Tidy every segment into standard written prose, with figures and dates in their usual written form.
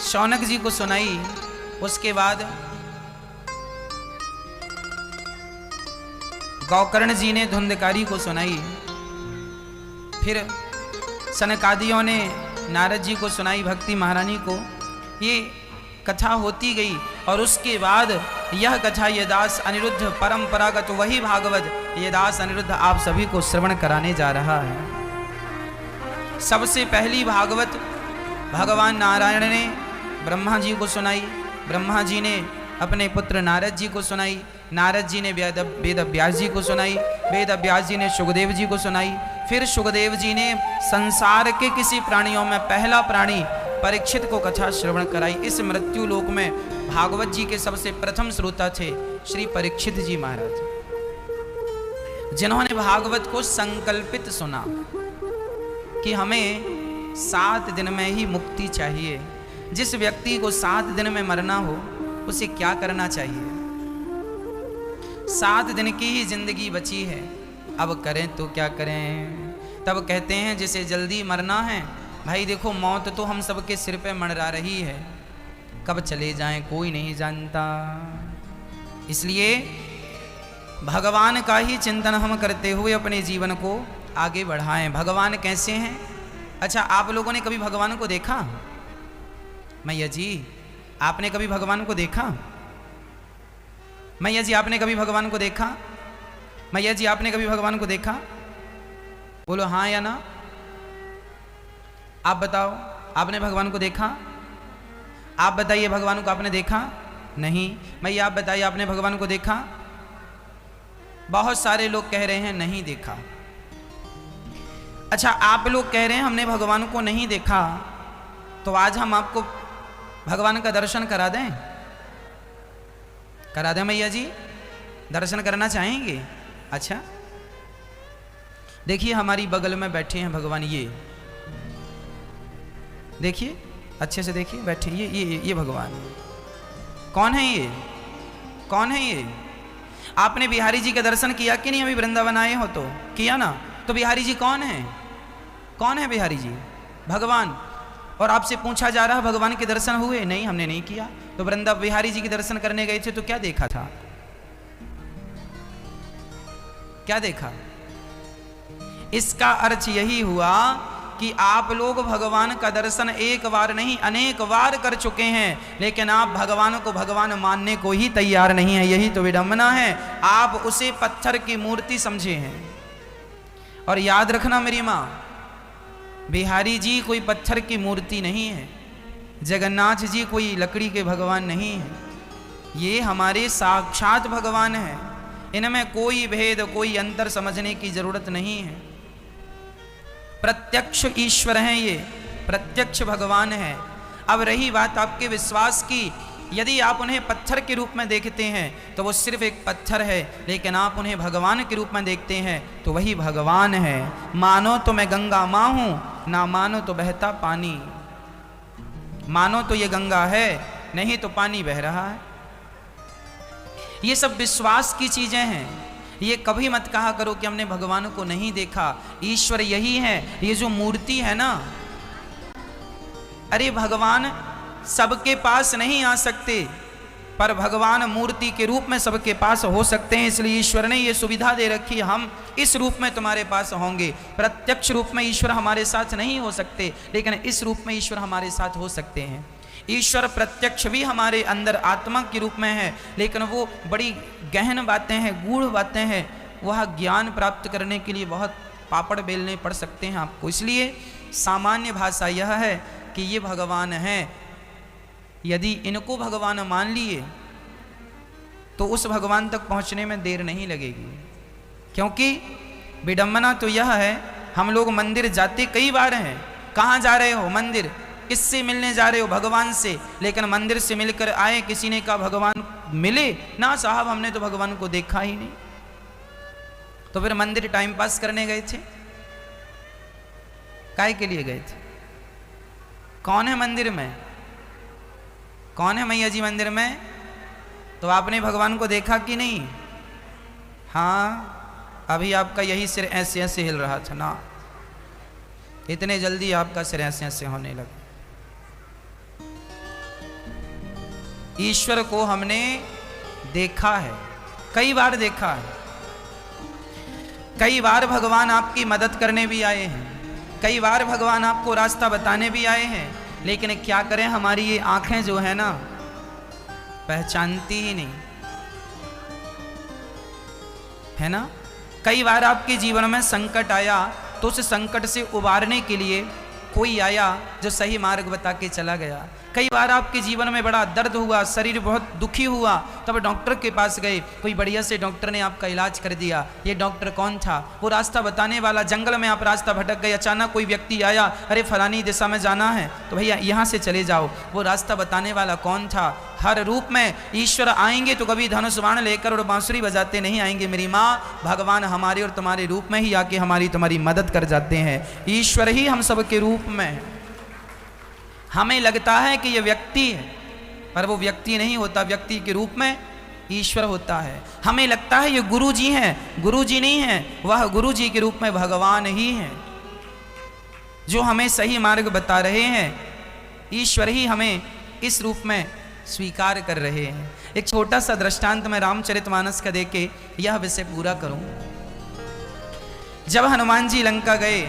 शौनक जी को सुनाई, उसके बाद गौकर्ण जी ने धुंधकारी को सुनाई, फिर सनकादियों ने नारद जी को सुनाई, भक्ति महारानी को। ये कथा होती गई और उसके बाद यह कथा ये दास अनिरुद्ध परंपरागत वही भागवत ये दास अनिरुद्ध आप सभी को श्रवण कराने जा रहा है। सबसे पहली भागवत भगवान नारायण ने ब्रह्मा जी को सुनाई, ब्रह्मा जी ने अपने पुत्र नारद जी को सुनाई, नारद जी ने वेद व्यास जी को सुनाई, वेद व्यास जी ने सुखदेव जी को सुनाई, फिर सुखदेव जी ने संसार के किसी प्राणियों में पहला प्राणी परीक्षित को कथा श्रवण कराई। इस मृत्यु लोक में भागवत जी के सबसे प्रथम श्रोता थे श्री परीक्षित जी महाराज, जिन्होंने भागवत को संकल्पित सुना कि हमें 7 दिन में ही मुक्ति चाहिए। जिस व्यक्ति को 7 दिन में मरना हो उसे क्या करना चाहिए? 7 दिन की ही जिंदगी बची है, अब करें तो क्या करें? तब कहते हैं जिसे जल्दी मरना है, भाई देखो मौत तो हम सबके सिर पे मंडरा रही है, कब चले जाएं कोई नहीं जानता। इसलिए भगवान का ही चिंतन हम करते हुए अपने जीवन को आगे बढ़ाएं। भगवान कैसे हैं? अच्छा, आप लोगों ने कभी भगवान को देखा? मैया जी, आपने कभी भगवान को देखा? मैया जी, आपने कभी भगवान को देखा? मैया जी, आपने कभी भगवान को देखा? बोलो हाँ या ना। आप बताओ, आपने भगवान को देखा? आप बताइए, भगवान को आपने देखा? नहीं। मैया आप बताइए, आपने भगवान को देखा? बहुत सारे लोग कह रहे हैं नहीं देखा। अच्छा, आप लोग कह रहे हैं हमने भगवान को नहीं देखा, तो आज हम आपको भगवान का दर्शन करा दें? करा दें मैया जी? दर्शन करना चाहेंगे? अच्छा, देखिए हमारी बगल में बैठे हैं भगवान, ये देखिए, अच्छे से देखिए, बैठे ये भगवान। कौन है ये? कौन है ये? आपने बिहारी जी का दर्शन किया कि नहीं? अभी वृंदावन आए हो तो किया ना? तो बिहारी जी कौन है? कौन है बिहारी जी? भगवान। और आपसे पूछा जा रहा भगवान के दर्शन हुए? नहीं, हमने नहीं किया। तो वृंदावन बिहारी जी के दर्शन करने गए थे तो क्या देखा था? क्या देखा? इसका अर्थ यही हुआ कि आप लोग भगवान का दर्शन एक बार नहीं अनेक बार कर चुके हैं, लेकिन आप भगवान को भगवान मानने को ही तैयार नहीं है। यही तो विडंबना है। आप उसे पत्थर की मूर्ति समझे हैं। और याद रखना मेरी माँ, बिहारी जी कोई पत्थर की मूर्ति नहीं है, जगन्नाथ जी कोई लकड़ी के भगवान नहीं है, ये हमारे साक्षात भगवान है। इनमें कोई भेद, कोई अंतर समझने की जरूरत नहीं है। प्रत्यक्ष ईश्वर हैं, ये प्रत्यक्ष भगवान है। अब रही बात आपके विश्वास की, यदि आप उन्हें पत्थर के रूप में देखते हैं तो वो सिर्फ एक पत्थर है, लेकिन आप उन्हें भगवान के रूप में देखते हैं तो वही भगवान है। मानो तो मैं गंगा माँ हूं, ना मानो तो बहता पानी। मानो तो ये गंगा है, नहीं तो पानी बह रहा है। ये सब विश्वास की चीजें हैं। ये कभी मत कहा करो कि हमने भगवान को नहीं देखा। ईश्वर यही है। ये जो मूर्ति है ना, अरे भगवान सबके पास नहीं आ सकते, पर भगवान मूर्ति के रूप में सबके पास हो सकते हैं। इसलिए ईश्वर ने ये सुविधा दे रखी, हम इस रूप में तुम्हारे पास होंगे। प्रत्यक्ष रूप में ईश्वर हमारे साथ नहीं हो सकते, लेकिन इस रूप में ईश्वर हमारे साथ हो सकते हैं। ईश्वर प्रत्यक्ष भी हमारे अंदर आत्मा के रूप में है, लेकिन वो बड़ी गहन बातें हैं, गूढ़ बातें हैं। वह ज्ञान प्राप्त करने के लिए बहुत पापड़ बेलने पड़ सकते हैं आपको। इसलिए सामान्य भाषा यह है कि ये भगवान हैं। यदि इनको भगवान मान लिए तो उस भगवान तक पहुंचने में देर नहीं लगेगी। क्योंकि विडंबना तो यह है, हम लोग मंदिर जाते कई बार हैं। कहाँ जा रहे हो? मंदिर। किससे मिलने जा रहे हो? भगवान से। लेकिन मंदिर से मिलकर आए, किसी ने कहा भगवान मिले ना साहब, हमने तो भगवान को देखा ही नहीं। तो फिर मंदिर टाइम पास करने गए थे? काहे के लिए गए थे? कौन है मंदिर में? कौन है मैया जी मंदिर में? तो आपने भगवान को देखा कि नहीं? हाँ, अभी आपका यही सिर ऐसे ऐसे हिल रहा था ना, इतने जल्दी आपका सिर ऐसे ऐसे होने लगा। ईश्वर को हमने देखा है, कई बार देखा है। कई बार भगवान आपकी मदद करने भी आए हैं, कई बार भगवान आपको रास्ता बताने भी आए हैं, लेकिन क्या करें, हमारी ये आंखें जो है ना पहचानती ही नहीं है ना। कई बार आपके जीवन में संकट आया तो उस संकट से उबारने के लिए कोई आया जो सही मार्ग बता के चला गया। कई बार आपके जीवन में बड़ा दर्द हुआ, शरीर बहुत दुखी हुआ, तब डॉक्टर के पास गए, कोई बढ़िया से डॉक्टर ने आपका इलाज कर दिया। ये डॉक्टर कौन था? वो रास्ता बताने वाला। जंगल में आप रास्ता भटक गए, अचानक कोई व्यक्ति आया, अरे फलानी दिशा में जाना है तो भैया यहाँ से चले जाओ। वो रास्ता बताने वाला कौन था? हर रूप में ईश्वर आएंगे तो कभी धनुष बाण लेकर और बांसुरी बजाते नहीं आएंगे मेरी माँ। भगवान हमारे और तुम्हारे रूप में ही आके हमारी तुम्हारी मदद कर जाते हैं। ईश्वर ही हम सबके रूप में है। हमें लगता है कि ये व्यक्ति है, पर वो व्यक्ति नहीं होता, व्यक्ति के रूप में ईश्वर होता है। हमें लगता है ये गुरु जी हैं, गुरु जी नहीं है, वह गुरु जी के रूप में भगवान ही हैं, जो हमें सही मार्ग बता रहे हैं। ईश्वर ही हमें इस रूप में स्वीकार कर रहे हैं। एक छोटा सा दृष्टांत मैं रामचरितमानस का देके यह विषय पूरा करूं। जब हनुमान जी लंका गए,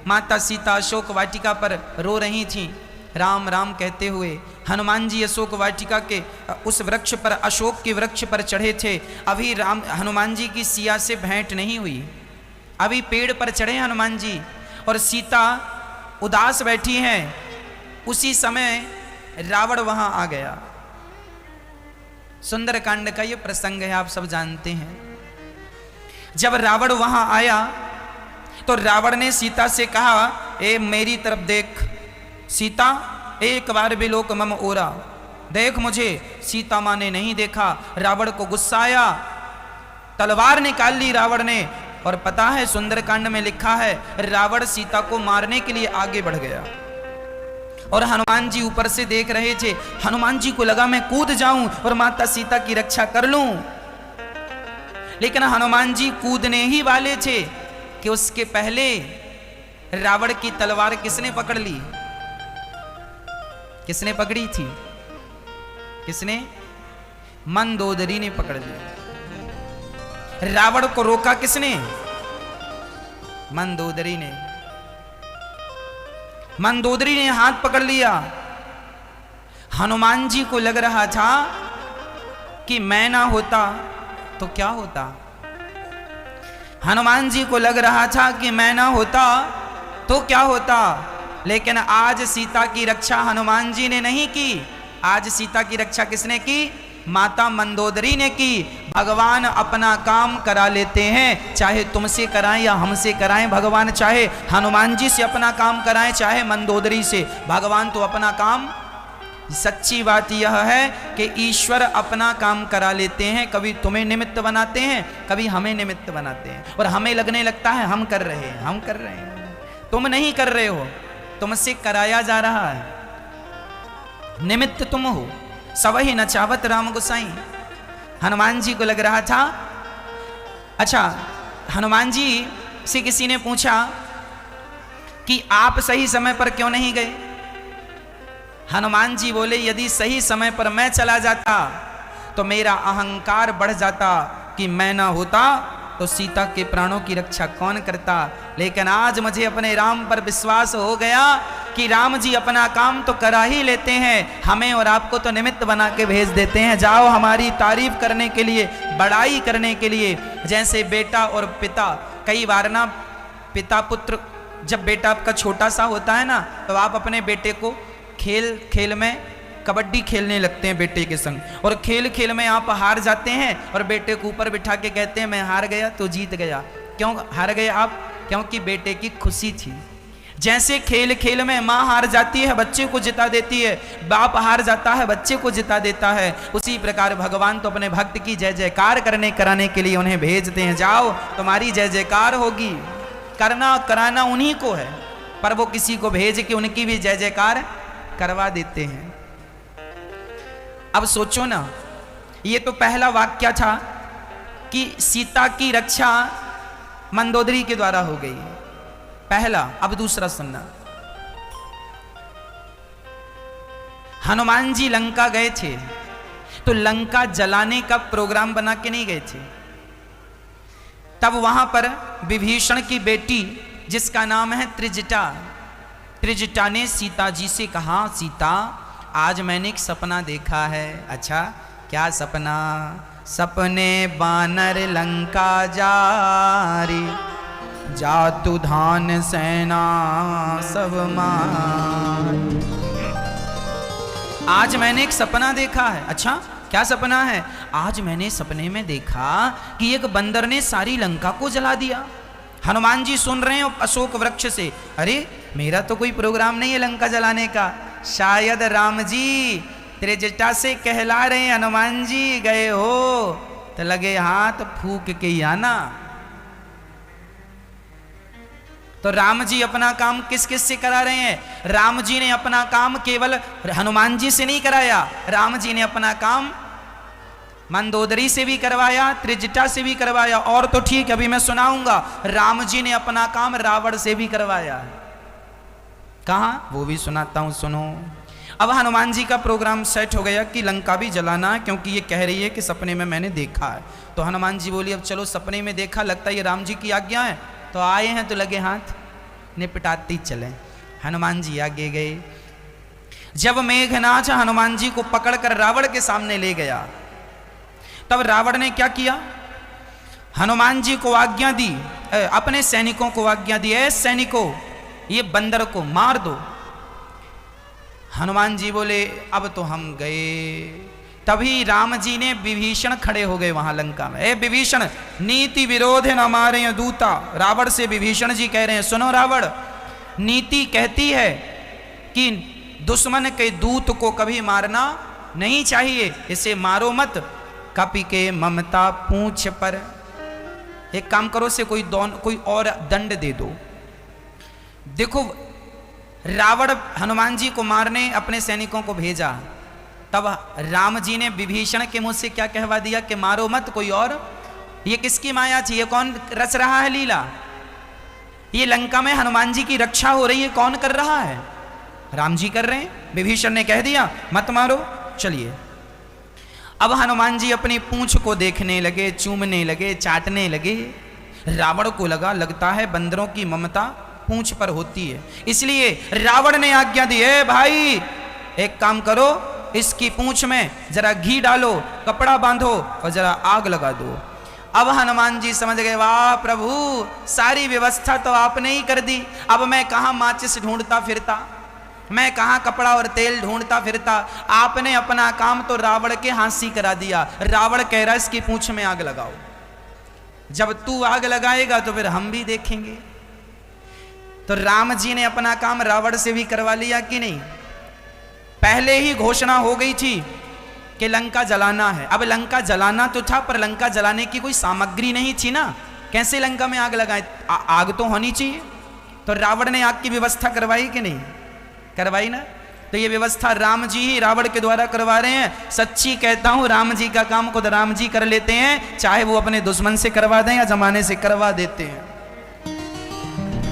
माता सीता अशोक वाटिका पर रो रही थीं, राम राम कहते हुए। हनुमान जी अशोक वाटिका के उस वृक्ष पर, अशोक के वृक्ष पर चढ़े थे। अभी हनुमान जी की सिया से भेंट नहीं हुई, अभी पेड़ पर चढ़े हनुमान जी और सीता उदास बैठी हैं। उसी समय रावण वहां आ गया। सुंदरकांड का ये प्रसंग है, आप सब जानते हैं। जब रावण वहां आया तो रावण ने सीता से कहा, ए मेरी तरफ देख सीता, एक बार भी लोक मम ओरा, देख मुझे। सीता माँ ने नहीं देखा। रावण को गुस्सा आया, तलवार निकाल ली रावण ने। और पता है सुंदरकांड में लिखा है, रावण सीता को मारने के लिए आगे बढ़ गया और हनुमान जी ऊपर से देख रहे थे। हनुमान जी को लगा मैं कूद जाऊं और माता सीता की रक्षा कर लूं, लेकिन हनुमान जी कूदने ही वाले थे कि उसके पहले रावण की तलवार किसने पकड़ ली? किसने पकड़ी थी? किसने? मंदोदरी ने पकड़ ली। रावण को रोका किसने? मंदोदरी ने। मंदोदरी ने हाथ पकड़ लिया। हनुमान जी को लग रहा था कि मैं ना होता तो क्या होता। हनुमान जी को लग रहा था कि मैं ना होता तो क्या होता। लेकिन आज सीता की रक्षा हनुमान जी ने नहीं की, आज सीता की रक्षा किसने की? माता मंदोदरी ने की। भगवान अपना काम करा लेते हैं, चाहे तुमसे कराएं या हमसे कराएं। भगवान चाहे हनुमान जी से अपना काम कराएं, चाहे मंदोदरी से, भगवान तो अपना काम। सच्ची बात यह है कि ईश्वर अपना काम करा लेते हैं। कभी तुम्हें निमित्त बनाते हैं, कभी हमें निमित्त बनाते हैं। और हमें लगने लगता है हम कर रहे हैं, हम कर रहे हैं। तुम नहीं कर रहे हो, तुमसे कराया जा रहा है। निमित्त तुम हो। सवही न चावत राम गोसाई। हनुमान जी को लग रहा था। अच्छा, हनुमान जी से किसी ने पूछा कि आप सही समय पर क्यों नहीं गए? हनुमान जी बोले, यदि सही समय पर मैं चला जाता तो मेरा अहंकार बढ़ जाता कि मैं ना होता तो सीता के प्राणों की रक्षा कौन करता। लेकिन आज मुझे अपने राम पर विश्वास हो गया कि राम जी अपना काम तो करा ही लेते हैं, हमें और आपको तो निमित्त बना के भेज देते हैं। जाओ हमारी तारीफ करने के लिए, बड़ाई करने के लिए। जैसे बेटा और पिता, कई बार ना पिता पुत्र, जब बेटा आपका छोटा सा होता है ना, तो आप अपने बेटे को खेल खेल में कबड्डी खेलने लगते हैं बेटे के संग, और खेल खेल में आप हार जाते हैं और बेटे को ऊपर बिठा के कहते हैं मैं हार गया तो जीत गया। क्यों हार गए आप? क्योंकि बेटे की खुशी थी। जैसे खेल खेल में माँ हार जाती है, बच्चे को जिता देती है, बाप हार जाता है, बच्चे को जिता देता है, उसी प्रकार भगवान तो अपने भक्त की जय जयकार करने कराने के लिए उन्हें भेजते हैं। जाओ तुम्हारी जय जयकार होगी। करना कराना उन्हीं को है, पर वो किसी को भेज के उनकी भी जय जयकार करवा देते हैं। अब सोचो ना, ये तो पहला वाक्य था कि सीता की रक्षा मंदोदरी के द्वारा हो गई, पहला। अब दूसरा सुनना। हनुमान जी लंका गए थे, तो लंका जलाने का प्रोग्राम बना के नहीं गए थे। तब वहां पर विभीषण की बेटी जिसका नाम है त्रिजटा, त्रिजटा ने सीता जी से कहा, सीता आज मैंने एक सपना देखा है। अच्छा क्या सपना? सपने बानर लंका जारी, जातु धान सेना सब मार। आज मैंने एक सपना देखा है। अच्छा क्या सपना है? आज मैंने सपने में देखा कि एक बंदर ने सारी लंका को जला दिया। हनुमान जी सुन रहे हैं अशोक वृक्ष से, अरे मेरा तो कोई प्रोग्राम नहीं है लंका जलाने का, शायद राम जी त्रिजटा से कहला रहे हैं हनुमान जी गए हो तो लगे हाथ फूक के ही आना। तो राम जी अपना काम किस किस से करा रहे हैं? राम जी ने अपना काम केवल हनुमान जी से नहीं कराया, राम जी ने अपना काम मंदोदरी से भी करवाया, त्रिजटा से भी करवाया, और तो ठीक अभी मैं सुनाऊंगा, राम जी ने अपना काम रावण से भी करवाया। कहां? वो भी सुनाता हूं, सुनो। अब हनुमान जी का प्रोग्राम सेट हो गया कि लंका भी जलाना है, क्योंकि ये कह रही है कि सपने में मैंने देखा है। तो हनुमान जी बोली अब चलो सपने में देखा, लगता है ये राम जी की आज्ञा है, तो आए हैं तो लगे हाथ निपटाते चले। हनुमान जी आगे गए। जब मेघनाथ हनुमान जी को पकड़कर रावण के सामने ले गया, तब रावण ने क्या किया? हनुमान जी को आज्ञा दी, अपने सैनिकों को आज्ञा दी, ऐ सैनिकों ये बंदर को मार दो। हनुमान जी बोले अब तो हम गए। तभी राम जी ने विभीषण खड़े हो गए वहां लंका में। ए विभीषण, नीति विरोध न मारे दूता। रावण से विभीषण जी कह रहे हैं, सुनो रावण, नीति कहती है कि दुश्मन के दूत को कभी मारना नहीं चाहिए, इसे मारो मत। कपि के ममता पूंछ पर, एक काम करो से कोई और दंड दे दो। देखो रावण हनुमान जी को मारने अपने सैनिकों को भेजा, तब राम जी ने विभीषण के मुंह से क्या कहवा दिया कि मारो मत कोई और। ये किसकी माया थी? ये कौन रच रहा है लीला? ये लंका में हनुमान जी की रक्षा हो रही है, कौन कर रहा है? राम जी कर रहे हैं। विभीषण ने कह दिया मत मारो, चलिए। अब हनुमान जी अपनी पूंछ को देखने लगे, चूमने लगे, चाटने लगे। रावण को लगता है बंदरों की ममता पूंछ पर होती है, इसलिए रावण ने आज्ञा दी, है भाई एक काम करो, इसकी पूंछ में जरा घी डालो, कपड़ा बांधो और जरा आग लगा दो। अब हनुमान जी समझ गए, वाह प्रभु सारी व्यवस्था तो आपने ही कर दी, अब मैं कहां माचिस ढूंढता फिरता, मैं कहां कपड़ा और तेल ढूंढता फिरता। आपने अपना काम तो रावण के हाथ ही करा दिया। रावण कह रहा है इसकी पूंछ में आग लगाओ, जब तू आग लगाएगा तो फिर हम भी देखेंगे। तो राम जी ने अपना काम रावण से भी करवा लिया कि नहीं? पहले ही घोषणा हो गई थी कि लंका जलाना है। अब लंका जलाना तो था, पर लंका जलाने की कोई सामग्री नहीं थी ना, कैसे लंका में आग लगाए? आग तो होनी चाहिए। तो रावण ने आग की व्यवस्था करवाई कि नहीं? करवाई ना। तो ये व्यवस्था राम जी ही रावण के द्वारा करवा रहे हैं। सच्ची कहता हूं, राम जी का काम खुद राम जी कर लेते हैं, चाहे वो अपने दुश्मन से करवा दें या जमाने से करवा देते हैं।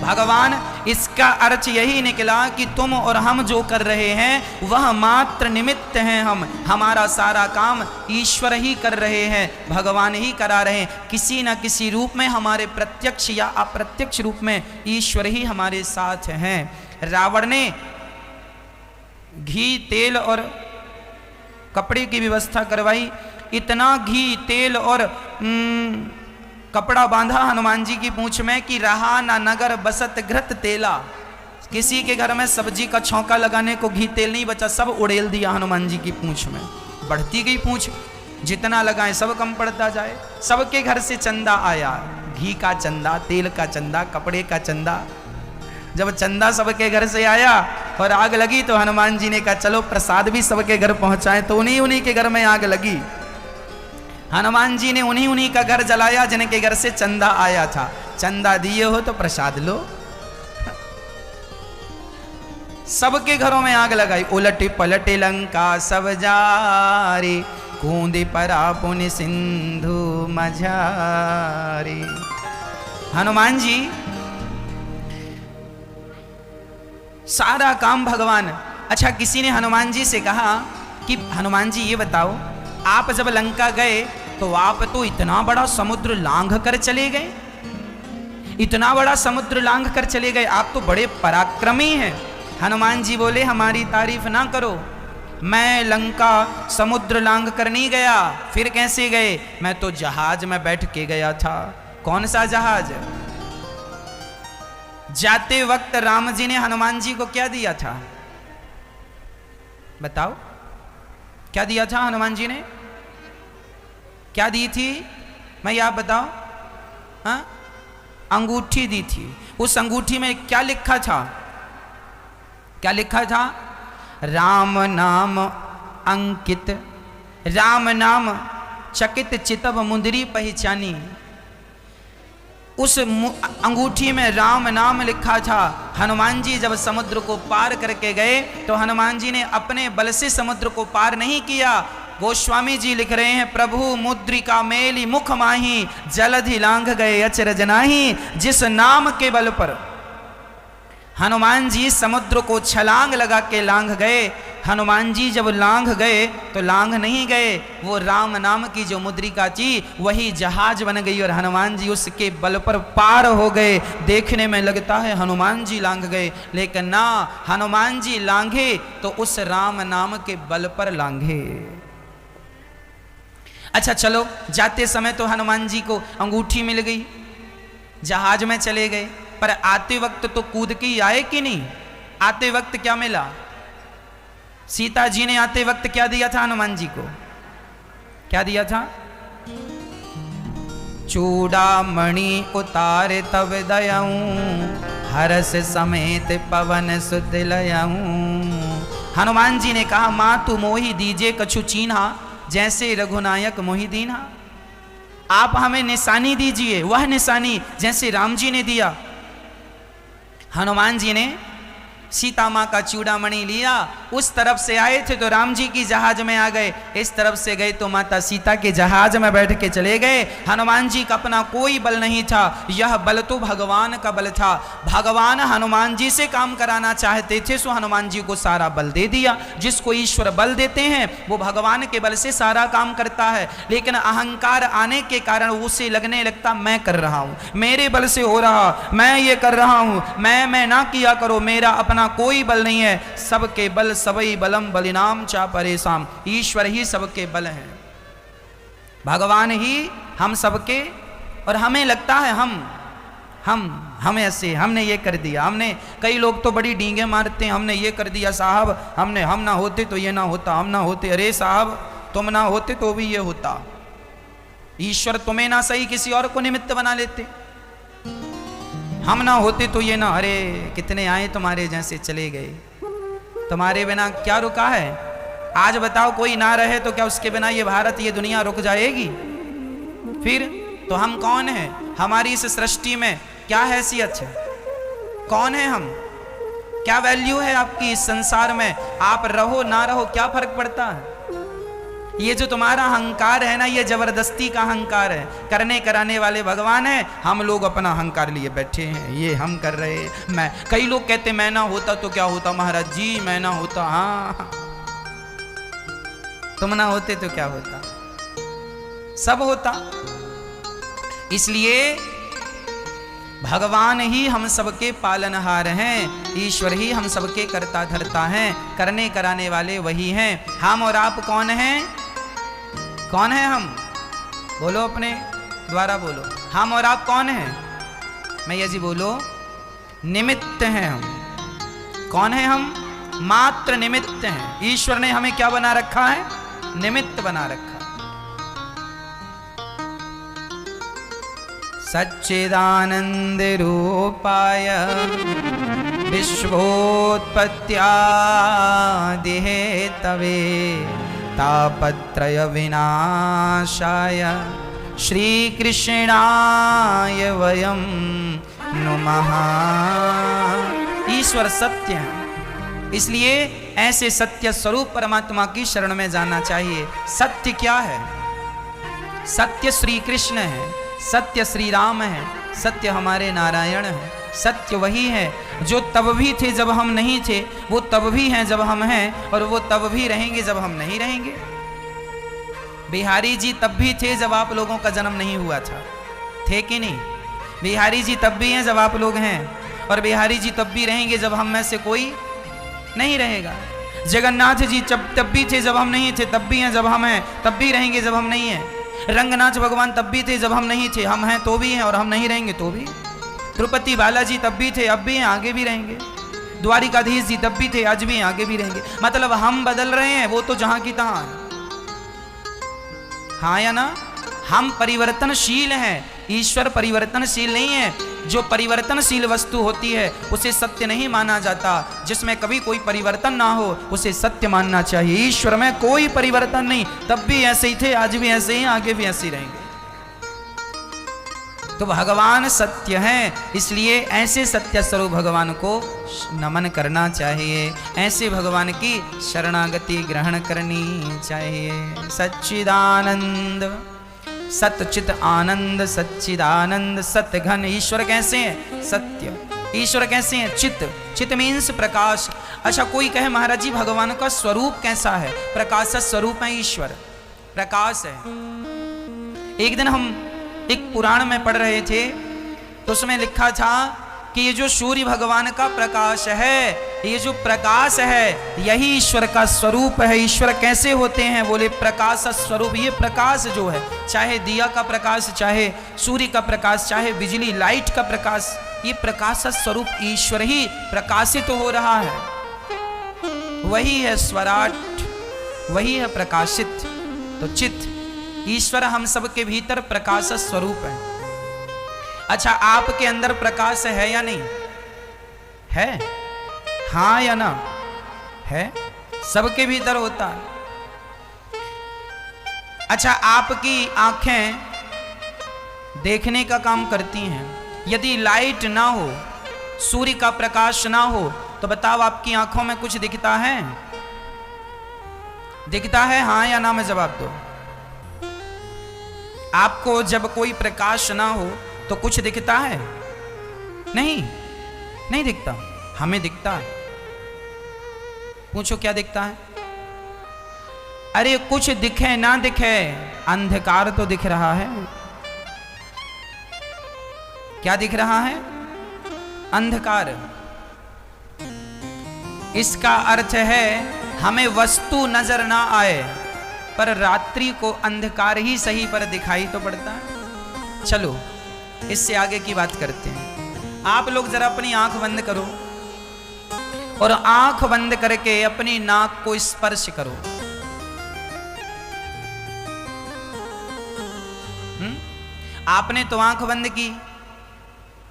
भगवान, इसका अर्थ यही निकला कि तुम और हम जो कर रहे हैं वह मात्र निमित्त हैं। हमारा सारा काम ईश्वर ही कर रहे हैं, भगवान ही करा रहे हैं। किसी न किसी रूप में, हमारे प्रत्यक्ष या अप्रत्यक्ष रूप में ईश्वर ही हमारे साथ हैं। रावण ने घी, तेल और कपड़े की व्यवस्था करवाई। इतना घी, तेल और कपड़ा बांधा हनुमान जी की पूंछ में कि रहा ना नगर बसत घृत तेला। किसी के घर में सब्जी का छौंका लगाने को घी तेल नहीं बचा, सब उड़ेल दिया हनुमान जी की पूंछ में। बढ़ती गई पूंछ, जितना लगाए सब कम पड़ता जाए। सबके घर से चंदा आया, घी का चंदा, तेल का चंदा, कपड़े का चंदा। जब चंदा सबके घर से आया और आग लगी तो हनुमान जी ने कहा चलो प्रसाद भी सबके घर पहुंचाएं। तो उन्हीं के घर में आग लगी। हनुमान जी ने उन्हीं का घर जलाया जिनके घर से चंदा आया था। चंदा दिए हो तो प्रसाद लो। सबके घरों में आग लगाई। उलट पलट लंका सब जारी, कूद परा पुनि सिंधु मझारी। हनुमान जी सारा काम भगवान। अच्छा, किसी ने हनुमान जी से कहा कि हनुमान जी ये बताओ आप जब लंका गए तो आप तो इतना बड़ा समुद्र लांघ कर चले गए, इतना बड़ा समुद्र लांघ कर चले गए, आप तो बड़े पराक्रमी हैं। हनुमान जी बोले हमारी तारीफ ना करो, मैं लंका समुद्र लांघ कर नहीं गया। फिर कैसे गए? मैं तो जहाज में बैठ के गया था। कौन सा जहाज? जाते वक्त राम जी ने हनुमान जी को क्या दिया था? बताओ, क्या दिया था हनुमान जी ने? क्या दी थी? मैं आप बताओ। हाँ, अंगूठी दी थी। उस अंगूठी में क्या लिखा था? क्या लिखा था? राम नाम अंकित, राम नाम चकित चितव मुंदरी पहचानी। उस अंगूठी में राम नाम लिखा था। हनुमान जी जब समुद्र को पार करके गए तो हनुमान जी ने अपने बल से समुद्र को पार नहीं किया। गोस्वामी जी लिख रहे हैं, प्रभु मुद्रिका मेली मुख माही, जलधि लांघ गए अचरज नाही। जिस नाम के बल पर हनुमान जी समुद्र को छलांग लगा के लांघ गए, हनुमान जी जब लांघ गए तो लांघ नहीं गए, वो राम नाम की जो मुद्रिका थी वही जहाज बन गई और हनुमान जी उसके बल पर पार हो गए। देखने में लगता है हनुमान जी लांघ गए, लेकिन ना, हनुमान जी लांघे तो उस राम नाम के बल पर लांघे। अच्छा चलो, जाते समय तो हनुमान जी को अंगूठी मिल गई, जहाज में चले गए, पर आते वक्त तो कूद के ही आए कि नहीं? आते वक्त क्या मिला? सीता जी ने आते वक्त क्या दिया था हनुमान जी को? क्या दिया था? चूड़ामणि उतारे तब दयाऊं, हरस समेत पवन सुत लयाऊं। हनुमान जी ने कहा, मां तू मोहि दीजे कछु चीन्हा, जैसे रघुनायक मोहि दीन्हा। आप हमें निशानी दीजिए, वह निशानी जैसे राम जी ने दिया। हनुमान जी ने सीता माँ का चूड़ामणि लिया, उस तरफ से आए थे तो राम जी की जहाज में आ गए, इस तरफ से गए तो माता सीता के जहाज में बैठ के चले गए। हनुमान जी का अपना कोई बल नहीं था, यह बल तो भगवान का बल था। भगवान हनुमान जी से काम कराना चाहते थे सो हनुमान जी को सारा बल दे दिया। जिसको ईश्वर बल देते हैं वो भगवान के बल से सारा काम करता है, लेकिन अहंकार आने के कारण उसे लगने लगता मैं कर रहा हूँ, मेरे बल से हो रहा, मैं ये कर रहा हूँ, मैं ना किया करो, मेरा अपना कोई बल नहीं है। सबके बल सबई बलम बलिनाम चा परेशान। ईश्वर ही सबके बल हैं, भगवान ही हम सबके। और हमें लगता है हम ऐसे, हमने ये कर दिया, हमने, कई लोग तो बड़ी डींगे मारते हैं, हमने ये कर दिया साहब, हम ना होते तो ये ना होता, हम ना होते, अरे साहब तुम ना होते तो भी ये होता। ईश्वर तुम्हें ना सही किसी और को निमित्त बना लेते, हम ना होते तो ये ना, अरे कितने आए तुम्हारे जैसे चले गए, तुम्हारे बिना क्या रुका है? आज बताओ कोई ना रहे तो क्या उसके बिना ये भारत, ये दुनिया रुक जाएगी? फिर तो हम कौन हैं? हमारी इस सृष्टि में क्या हैसियत है? कौन है हम? क्या वैल्यू है आपकी इस संसार में? आप रहो ना रहो क्या फर्क पड़ता है? ये जो तुम्हारा अहंकार है ना, ये जबरदस्ती का अहंकार है, करने कराने वाले भगवान है, हम लोग अपना अहंकार लिए बैठे हैं, ये हम कर रहे। मैं, कई लोग कहते मैं ना होता तो क्या होता महाराज जी, मैं ना होता, हाँ तुम ना होते तो क्या होता, सब होता। इसलिए भगवान ही हम सबके पालनहार हैं, ईश्वर ही हम सबके करता धरता हैं, करने कराने वाले वही हैं। हम और आप कौन हैं? कौन है हम? बोलो, अपने द्वारा बोलो, हम और आप कौन हैं? मैया जी बोलो, निमित्त हैं हम। कौन है हम? मात्र निमित्त हैं। ईश्वर ने हमें क्या बना रखा है? निमित्त बना रखा। सच्चिदानंद रूपाय विश्वोत्पत्त्यादि हेतवे तापत्रय विनाशाय श्री कृष्णाय वयं नुमः। ईश्वर सत्य है, इसलिए ऐसे सत्य स्वरूप परमात्मा की शरण में जाना चाहिए। सत्य क्या है? सत्य श्री कृष्ण है, सत्य श्री राम है, सत्य हमारे नारायण है। सत्य वही है जो तब भी थे जब हम नहीं थे, वो तब भी हैं जब हम हैं, और वो तब भी रहेंगे जब हम नहीं रहेंगे। बिहारी जी तब भी थे जब आप लोगों का जन्म नहीं हुआ था, थे कि नहीं? बिहारी जी तब भी हैं जब आप लोग हैं, और बिहारी जी तब भी रहेंगे जब हम में से कोई नहीं रहेगा। जगन्नाथ जी तब भी थे जब हम नहीं थे, तब भी हैं जब हम हैं, तब भी रहेंगे जब हम नहीं हैं। रंगनाथ भगवान तब भी थे जब हम नहीं थे, हम हैं तो भी हैं, और हम नहीं रहेंगे तो भी। तिरुपति बालाजी तब भी थे, अब भी हैं, आगे भी रहेंगे। द्वारिकाधीश जी तब भी थे, आज भी हैं, आगे भी रहेंगे। मतलब हम बदल रहे हैं, वो तो जहां की तहां है। हाँ या ना? हम परिवर्तनशील हैं, ईश्वर परिवर्तनशील नहीं है। जो परिवर्तनशील वस्तु होती है उसे सत्य नहीं माना जाता। जिसमें कभी कोई परिवर्तन ना हो उसे सत्य मानना चाहिए। ईश्वर में कोई परिवर्तन नहीं, तब भी ऐसे ही थे, आज भी ऐसे ही, आगे भी ऐसे ही रहेंगे। तो भगवान सत्य हैं, इसलिए ऐसे सत्य स्वरूप भगवान को नमन करना चाहिए, ऐसे भगवान की शरणागति ग्रहण करनी चाहिए। सच्चिदानंद सतचित आनंद सच्चिदानंद सतघन। ईश्वर कैसे हैं? सत्य। ईश्वर कैसे हैं? चित। चित मीन्स प्रकाश। अच्छा, कोई कहे महाराज जी भगवान का स्वरूप कैसा है? प्रकाश स्वरूप है ईश्वर, प्रकाश है। एक दिन हम एक पुराण में पढ़ रहे थे तो उसमें लिखा था कि ये जो सूर्य भगवान का प्रकाश है, ये जो प्रकाश है यही ईश्वर का स्वरूप है। ईश्वर कैसे होते हैं? बोले प्रकाश स्वरूप। ये प्रकाश जो है, चाहे दिया का प्रकाश, चाहे सूर्य का प्रकाश, चाहे बिजली लाइट का प्रकाश, ये प्रकाश स्वरूप ईश्वर ही प्रकाशित तो हो रहा है। वही है स्वराट, वही है प्रकाशित। तो चित ईश्वर हम सबके भीतर प्रकाश स्वरूप है। अच्छा, आपके अंदर प्रकाश है या नहीं है? हाँ या ना? है, सबके भीतर होता है। अच्छा, आपकी आंखें देखने का काम करती हैं। यदि लाइट ना हो, सूर्य का प्रकाश ना हो, तो बताओ आपकी आंखों में कुछ दिखता है? दिखता है? हाँ या ना में जवाब दो। आपको जब कोई प्रकाश ना हो तो कुछ दिखता है? नहीं, नहीं दिखता। हमें दिखता है। पूछो क्या दिखता है? अरे कुछ दिखे ना दिखे, अंधकार तो दिख रहा है। क्या दिख रहा है? अंधकार। इसका अर्थ है हमें वस्तु नजर ना आए, पर रात्रि को अंधकार ही सही पर दिखाई तो पड़ता है। चलो इससे आगे की बात करते हैं। आप लोग जरा अपनी आंख बंद करो और आंख बंद करके अपनी नाक को स्पर्श करो। आपने तो आंख बंद की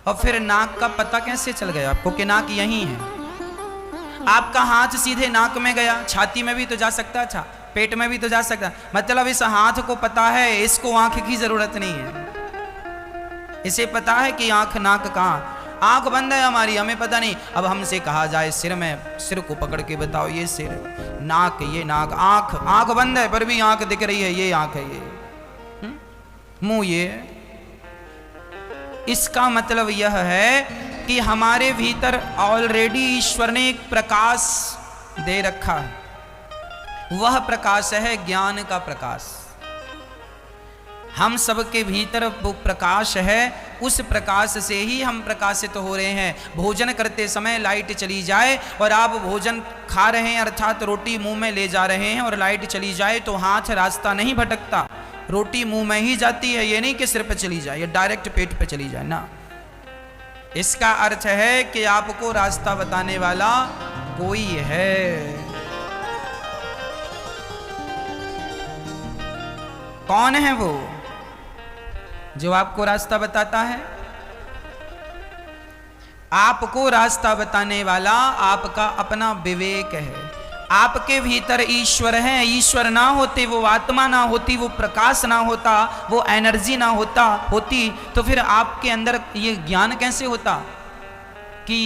और फिर नाक का पता कैसे चल गया आपको कि नाक यहीं है? आपका हाथ सीधे नाक में गया, छाती में भी तो जा सकता था, पेट में भी तो जा सकता। मतलब इस हाथ को पता है, इसको आंख की जरूरत नहीं है। इसे पता है कि आंख नाक कहाँ। आंख बंद है हमारी, हमें पता नहीं। अब हमसे कहा जाए सिर में, सिर को पकड़ के बताओ ये सिर, नाक ये नाक, आंख आंख बंद है पर भी आंख दिख रही है, ये आंख है, ये मुंह ये। इसका मतलब यह है कि हमारे भीतर ऑलरेडी ईश्वर ने एक प्रकाश दे रखा है। वह प्रकाश है ज्ञान का प्रकाश। हम सबके भीतर वो प्रकाश है, उस प्रकाश से ही हम प्रकाशित हो रहे हैं। भोजन करते समय लाइट चली जाए और आप भोजन खा रहे हैं, अर्थात रोटी मुंह में ले जा रहे हैं और लाइट चली जाए तो हाथ रास्ता नहीं भटकता, रोटी मुंह में ही जाती है। ये नहीं कि सिर पे चली जाए या डायरेक्ट पेट पे चली जाए ना। इसका अर्थ है कि आपको रास्ता बताने वाला कोई है। कौन है वो जो आपको रास्ता बताता है? आपको रास्ता बताने वाला आपका अपना विवेक है। आपके भीतर ईश्वर है। ईश्वर ना होते, वो आत्मा ना होती, वो प्रकाश ना होता, वो एनर्जी ना होती तो फिर आपके अंदर ये ज्ञान कैसे होता कि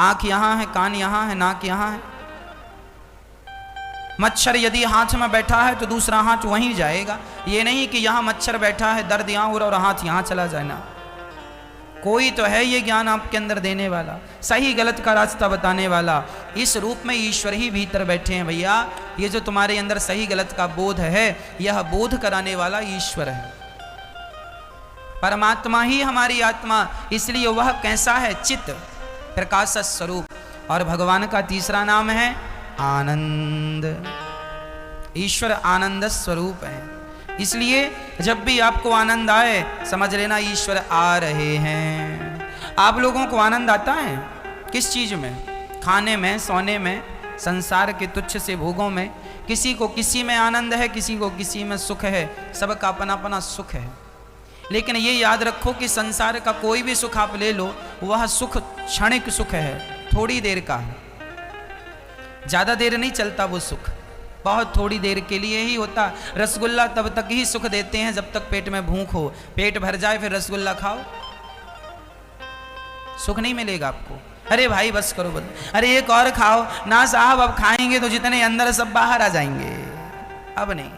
आंख यहाँ है, कान यहाँ है, नाक यहाँ है। मच्छर यदि हाथ में बैठा है तो दूसरा हाथ वहीं जाएगा। ये नहीं कि यहाँ मच्छर बैठा है, दर्द यहाँ हो रहा और हाथ यहाँ चला जाए ना। कोई तो है ये ज्ञान आपके अंदर देने वाला, सही गलत का रास्ता बताने वाला। इस रूप में ईश्वर ही भीतर बैठे हैं भैया। ये जो तुम्हारे अंदर सही गलत का बोध है, यह बोध कराने वाला ईश्वर है। परमात्मा ही हमारी आत्मा, इसलिए वह कैसा है? चित्त प्रकाश स्वरूप। और भगवान का तीसरा नाम है आनंद। ईश्वर आनंद स्वरूप है। इसलिए जब भी आपको आनंद आए, समझ लेना ईश्वर आ रहे हैं। आप लोगों को आनंद आता है किस चीज में? खाने में, सोने में, संसार के तुच्छ से भोगों में। किसी को किसी में आनंद है, किसी को किसी में सुख है। सबका अपना अपना सुख है। लेकिन ये याद रखो कि संसार का कोई भी सुख आप ले लो, वह सुख क्षणिक सुख है, थोड़ी देर का है। ज्यादा देर नहीं चलता वो सुख, बहुत थोड़ी देर के लिए ही होता। रसगुल्ला तब तक ही सुख देते हैं जब तक पेट में भूख हो। पेट भर जाए फिर रसगुल्ला खाओ, सुख नहीं मिलेगा आपको। अरे भाई बस करो बस, अरे एक और खाओ ना साहब, अब खाएंगे तो जितने अंदर सब बाहर आ जाएंगे, अब नहीं।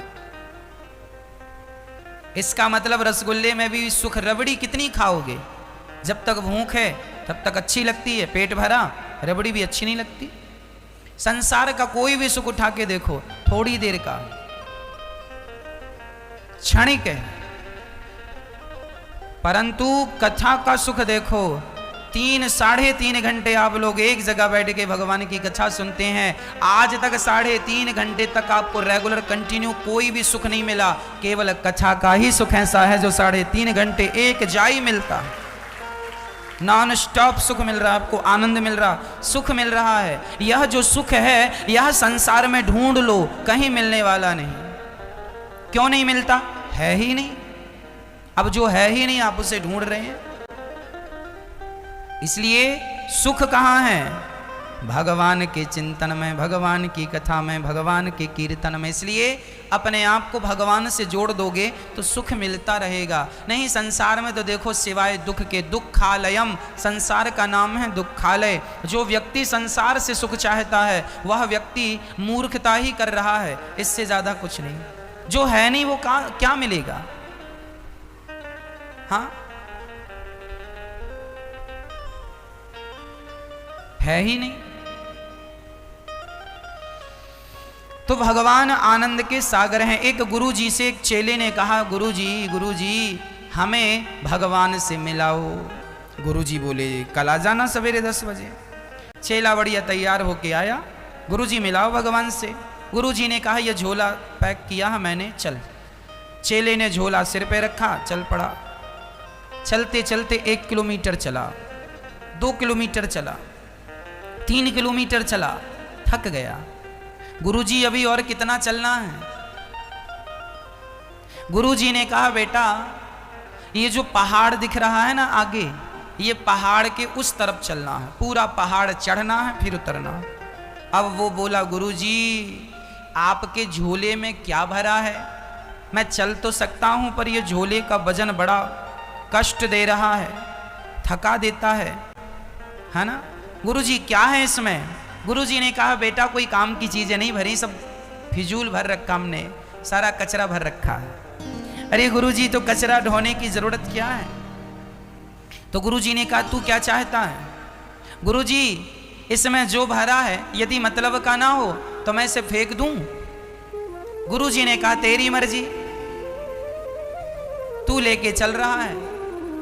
इसका मतलब रसगुल्ले में भी सुख। रबड़ी कितनी खाओगे? जब तक भूख है तब तक अच्छी लगती है, पेट भरा रबड़ी भी अच्छी नहीं लगती। संसार का कोई भी सुख उठा के देखो, थोड़ी देर का, क्षणिक है। परंतु कथा का सुख देखो, 3-3.5 घंटे आप लोग एक जगह बैठ के भगवान की कथा सुनते हैं। आज तक 3.5 घंटे तक आपको रेगुलर कंटिन्यू कोई भी सुख नहीं मिला। केवल कथा का ही सुख ऐसा है जो 3.5 घंटे एक जाई मिलता। नॉन स्टॉप सुख मिल रहा है आपको, आनंद मिल रहा, सुख मिल रहा है। यह जो सुख है, यह संसार में ढूंढ लो, कहीं मिलने वाला नहीं। क्यों नहीं मिलता? है ही नहीं। अब जो है ही नहीं, आप उसे ढूंढ रहे हैं। इसलिए सुख कहाँ है? भगवान के चिंतन में, भगवान की कथा में, भगवान के कीर्तन में। इसलिए अपने आप को भगवान से जोड़ दोगे तो सुख मिलता रहेगा। नहीं संसार में तो देखो सिवाय दुख के, दुखालयम, संसार का नाम है दुखालय। जो व्यक्ति संसार से सुख चाहता है वह व्यक्ति मूर्खता ही कर रहा है, इससे ज्यादा कुछ नहीं। जो है नहीं वो क्या मिलेगा? हाँ, है ही नहीं। तो भगवान आनंद के सागर हैं। एक गुरुजी से एक चेले ने कहा, गुरुजी हमें भगवान से मिलाओ। गुरुजी बोले कल आ जाना सवेरे 10 बजे। चेला बढ़िया तैयार होके आया, गुरुजी मिलाओ भगवान से। गुरुजी ने कहा ये झोला पैक किया है मैंने, चल। चेले ने झोला सिर पे रखा, चल पड़ा। चलते चलते 1 किलोमीटर चला, 2 किलोमीटर चला, 3 किलोमीटर चला, थक गया। गुरुजी अभी और कितना चलना है? गुरुजी ने कहा बेटा ये जो पहाड़ दिख रहा है ना आगे, ये पहाड़ के उस तरफ चलना है, पूरा पहाड़ चढ़ना है फिर उतरना। अब वो बोला गुरुजी आपके झोले में क्या भरा है? मैं चल तो सकता हूं पर ये झोले का वजन बड़ा कष्ट दे रहा है, थका देता है ना। गुरुजी क्या है इसमें? गुरुजी ने कहा बेटा कोई काम की चीजें नहीं भरी, सब फिजूल भर रखा हमने, सारा कचरा भर रखा है। अरे गुरुजी तो कचरा ढोने की जरूरत क्या है? तो गुरुजी ने कहा तू क्या चाहता है? गुरुजी इसमें जो भरा है यदि मतलब का ना हो तो मैं इसे फेंक दूं। गुरुजी ने कहा तेरी मर्जी, तू लेके चल रहा है,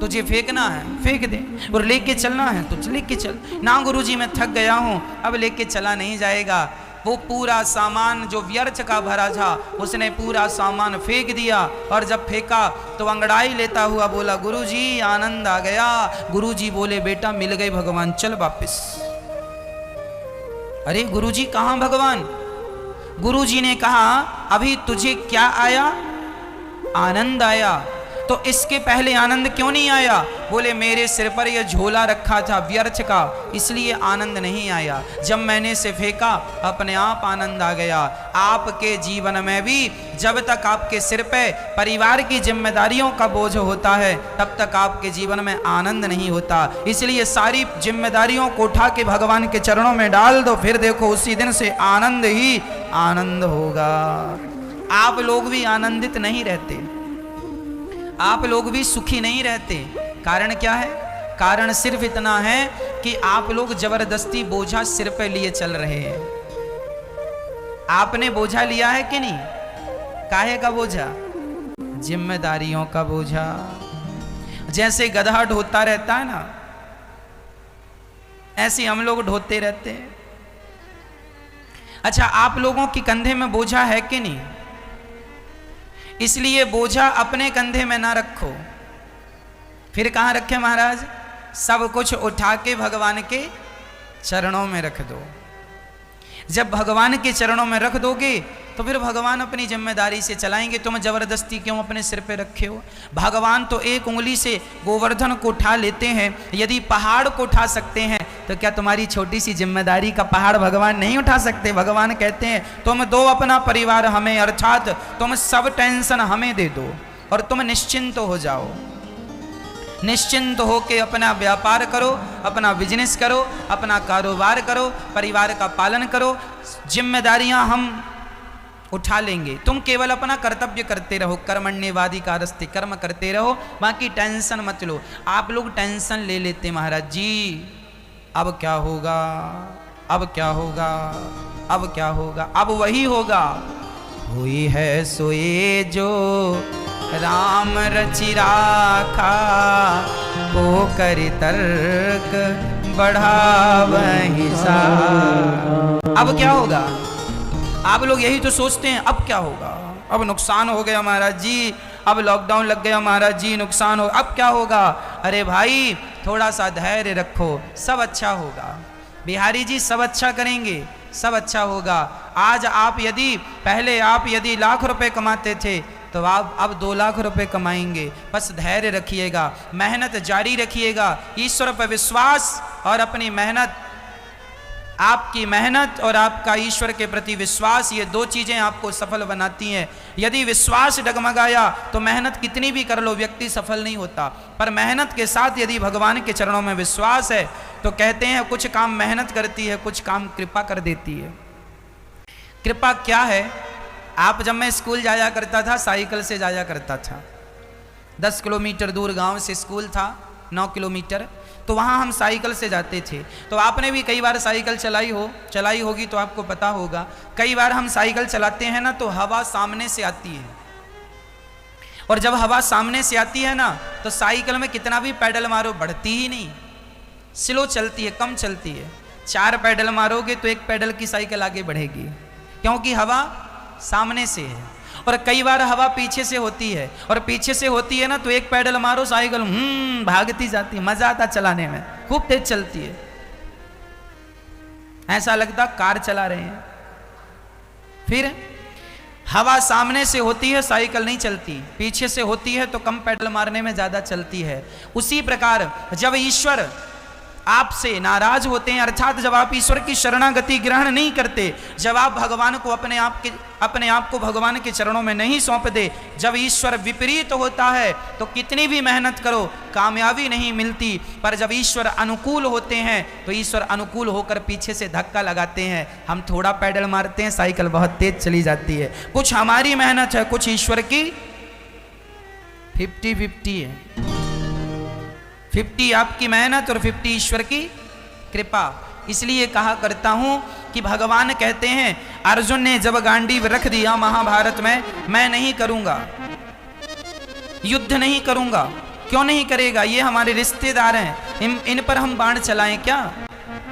तुझे फेंकना है फेंक दे, और लेके चलना है तो लेके चल। ना गुरुजी मैं थक गया हूं, अब लेके चला नहीं जाएगा। वो पूरा सामान जो व्यर्थ का भरा था उसने पूरा सामान फेंक दिया, और जब फेंका तो अंगड़ाई लेता हुआ बोला गुरुजी आनंद आ गया। गुरुजी बोले बेटा मिल गए भगवान, चल वापस। अरे गुरुजी कहां भगवान? गुरुजी ने कहा अभी तुझे क्या आया? आनंद आया। तो इसके पहले आनंद क्यों नहीं आया? बोले मेरे सिर पर यह झोला रखा था व्यर्थ का, इसलिए आनंद नहीं आया। जब मैंने इसे फेंका अपने आप आनंद आ गया। आपके जीवन में भी जब तक आपके सिर पे परिवार की जिम्मेदारियों का बोझ होता है तब तक आपके जीवन में आनंद नहीं होता। इसलिए सारी जिम्मेदारियों को उठा के भगवान के चरणों में डाल दो, फिर देखो उसी दिन से आनंद ही आनंद होगा। आप लोग भी आनंदित नहीं रहते, आप लोग भी सुखी नहीं रहते। कारण क्या है? कारण सिर्फ इतना है कि आप लोग जबरदस्ती बोझा सिर पे लिए चल रहे हैं। आपने बोझा लिया है कि नहीं? काहे का बोझा? जिम्मेदारियों का बोझा। जैसे गधा ढोता रहता है ना, ऐसे हम लोग ढोते रहते हैं। अच्छा, आप लोगों के कंधे में बोझा है कि नहीं? इसलिए बोझा अपने कंधे में ना रखो। फिर कहां रखे महाराज? सब कुछ उठा के भगवान के चरणों में रख दो। जब भगवान के चरणों में रख दोगे तो फिर भगवान अपनी जिम्मेदारी से चलाएंगे। तुम जबरदस्ती क्यों अपने सिर पे रखे हो? भगवान तो एक उंगली से गोवर्धन को उठा लेते हैं। यदि पहाड़ को उठा सकते हैं तो क्या तुम्हारी छोटी सी जिम्मेदारी का पहाड़ भगवान नहीं उठा सकते? भगवान कहते हैं तुम दो अपना परिवार हमें, अर्थात तुम सब टेंशन हमें दे दो और तुम निश्चिंत हो जाओ। निश्चिंत होके अपना व्यापार करो, अपना बिजनेस करो, अपना कारोबार करो, परिवार का पालन करो। जिम्मेदारियां हम उठा लेंगे। तुम केवल अपना कर्तव्य करते रहो। कर्मण्यवादी कारस्ते, कर्म करते रहो, बाकी टेंशन मत लो। आप लोग टेंशन ले लेते महाराज जी, अब क्या होगा, अब क्या होगा, अब क्या होगा। अब वही होगा, हुई है सोए जो राम रचि राखा, वो करि तर्क बढ़ावहि सा। अब क्या होगा? आप लोग यही तो सोचते हैं, अब क्या होगा, अब नुकसान हो गया महाराज जी, अब लॉकडाउन लग गया महाराज जी, नुकसान हो, अब क्या होगा। अरे भाई थोड़ा सा धैर्य रखो, सब अच्छा होगा। बिहारी जी सब अच्छा करेंगे, सब अच्छा होगा। आज आप यदि पहले आप यदि लाख रुपए कमाते थे तो आप अब 2 लाख रुपए कमाएंगे। बस धैर्य रखिएगा, मेहनत जारी रखिएगा, ईश्वर पर विश्वास और अपनी मेहनत, आपकी मेहनत और आपका ईश्वर के प्रति विश्वास, ये 2 चीजें आपको सफल बनाती हैं। यदि विश्वास डगमगाया तो मेहनत कितनी भी कर लो व्यक्ति सफल नहीं होता। पर मेहनत के साथ यदि भगवान के चरणों में विश्वास है तो कहते हैं कुछ काम मेहनत करती है, कुछ काम कृपा कर देती है। कृपा क्या है? आप जब मैं स्कूल जाया करता था, साइकिल से जाया करता था। 10 किलोमीटर दूर गांव से स्कूल था, 9 किलोमीटर, तो वहाँ हम साइकिल से जाते थे। तो आपने भी कई बार साइकिल चलाई होगी तो आपको पता होगा। कई बार हम साइकिल चलाते हैं ना तो हवा सामने से आती है, और जब हवा सामने से आती है ना तो साइकिल में कितना भी पैडल मारो बढ़ती ही नहीं, स्लो चलती है, कम चलती है। 4 पैडल मारोगे तो 1 पैडल की साइकिल आगे बढ़ेगी, क्योंकि हवा सामने से है। और कई बार हवा पीछे से होती है, और पीछे से होती है ना तो 1 पैडल मारो साइकिल भागती जाती है, मजा आता चलाने में, खूब तेज चलती है, ऐसा लगता कार चला रहे हैं। फिर हवा सामने से होती है साइकिल नहीं चलती, पीछे से होती है तो कम पैडल मारने में ज्यादा चलती है। उसी प्रकार जब ईश्वर आपसे नाराज होते हैं, अर्थात जब आप ईश्वर की शरणागति ग्रहण नहीं करते, जब आप भगवान को अपने आप को भगवान के चरणों में नहीं सौंप दे, जब ईश्वर विपरीत होता है तो कितनी भी मेहनत करो कामयाबी नहीं मिलती। पर जब ईश्वर अनुकूल होते हैं तो ईश्वर अनुकूल होकर पीछे से धक्का लगाते हैं। हम थोड़ा पैडल मारते हैं, साइकिल बहुत तेज चली जाती है। कुछ हमारी मेहनत है, कुछ ईश्वर की 50-50 है। 50 आपकी मेहनत और 50 ईश्वर की कृपा। इसलिए कहा करता हूं कि भगवान कहते हैं अर्जुन ने जब गांडीव रख दिया महाभारत में, मैं नहीं करूंगा, युद्ध नहीं करूंगा। क्यों नहीं करेगा? ये हमारे रिश्तेदार हैं, इन पर हम बाण चलाएं क्या?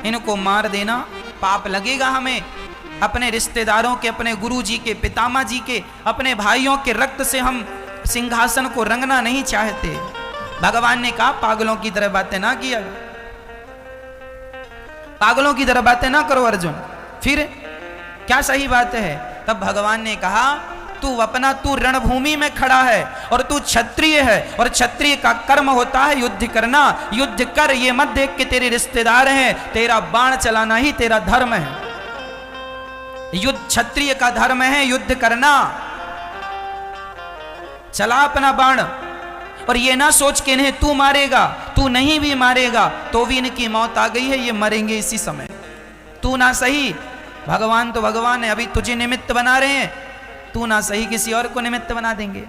इनको मार देना पाप लगेगा हमें। अपने रिश्तेदारों के, अपने गुरु जी के, पितामह जी के, अपने भाइयों के रक्त से हम सिंहासन को रंगना नहीं चाहते। भगवान ने कहा पागलों की तरह बातें ना किया, पागलों की तरह बातें ना करो अर्जुन। फिर क्या सही बात है? तब भगवान ने कहा तू रणभूमि में खड़ा है और तू क्षत्रिय है, और क्षत्रिय का कर्म होता है युद्ध करना। युद्ध कर, ये मत देख के तेरे रिश्तेदार हैं, तेरा बाण चलाना ही तेरा धर्म है। युद्ध क्षत्रिय का धर्म है, युद्ध करना। चला अपना बाण, और ये ना सोच के इन्हें तू मारेगा, तू नहीं भी मारेगा तो भी इनकी मौत आ गई है, ये मरेंगे इसी समय। तू ना सही, भगवान तो भगवान है, अभी तुझे निमित्त बना रहे हैं, तू ना सही किसी और को निमित्त बना देंगे।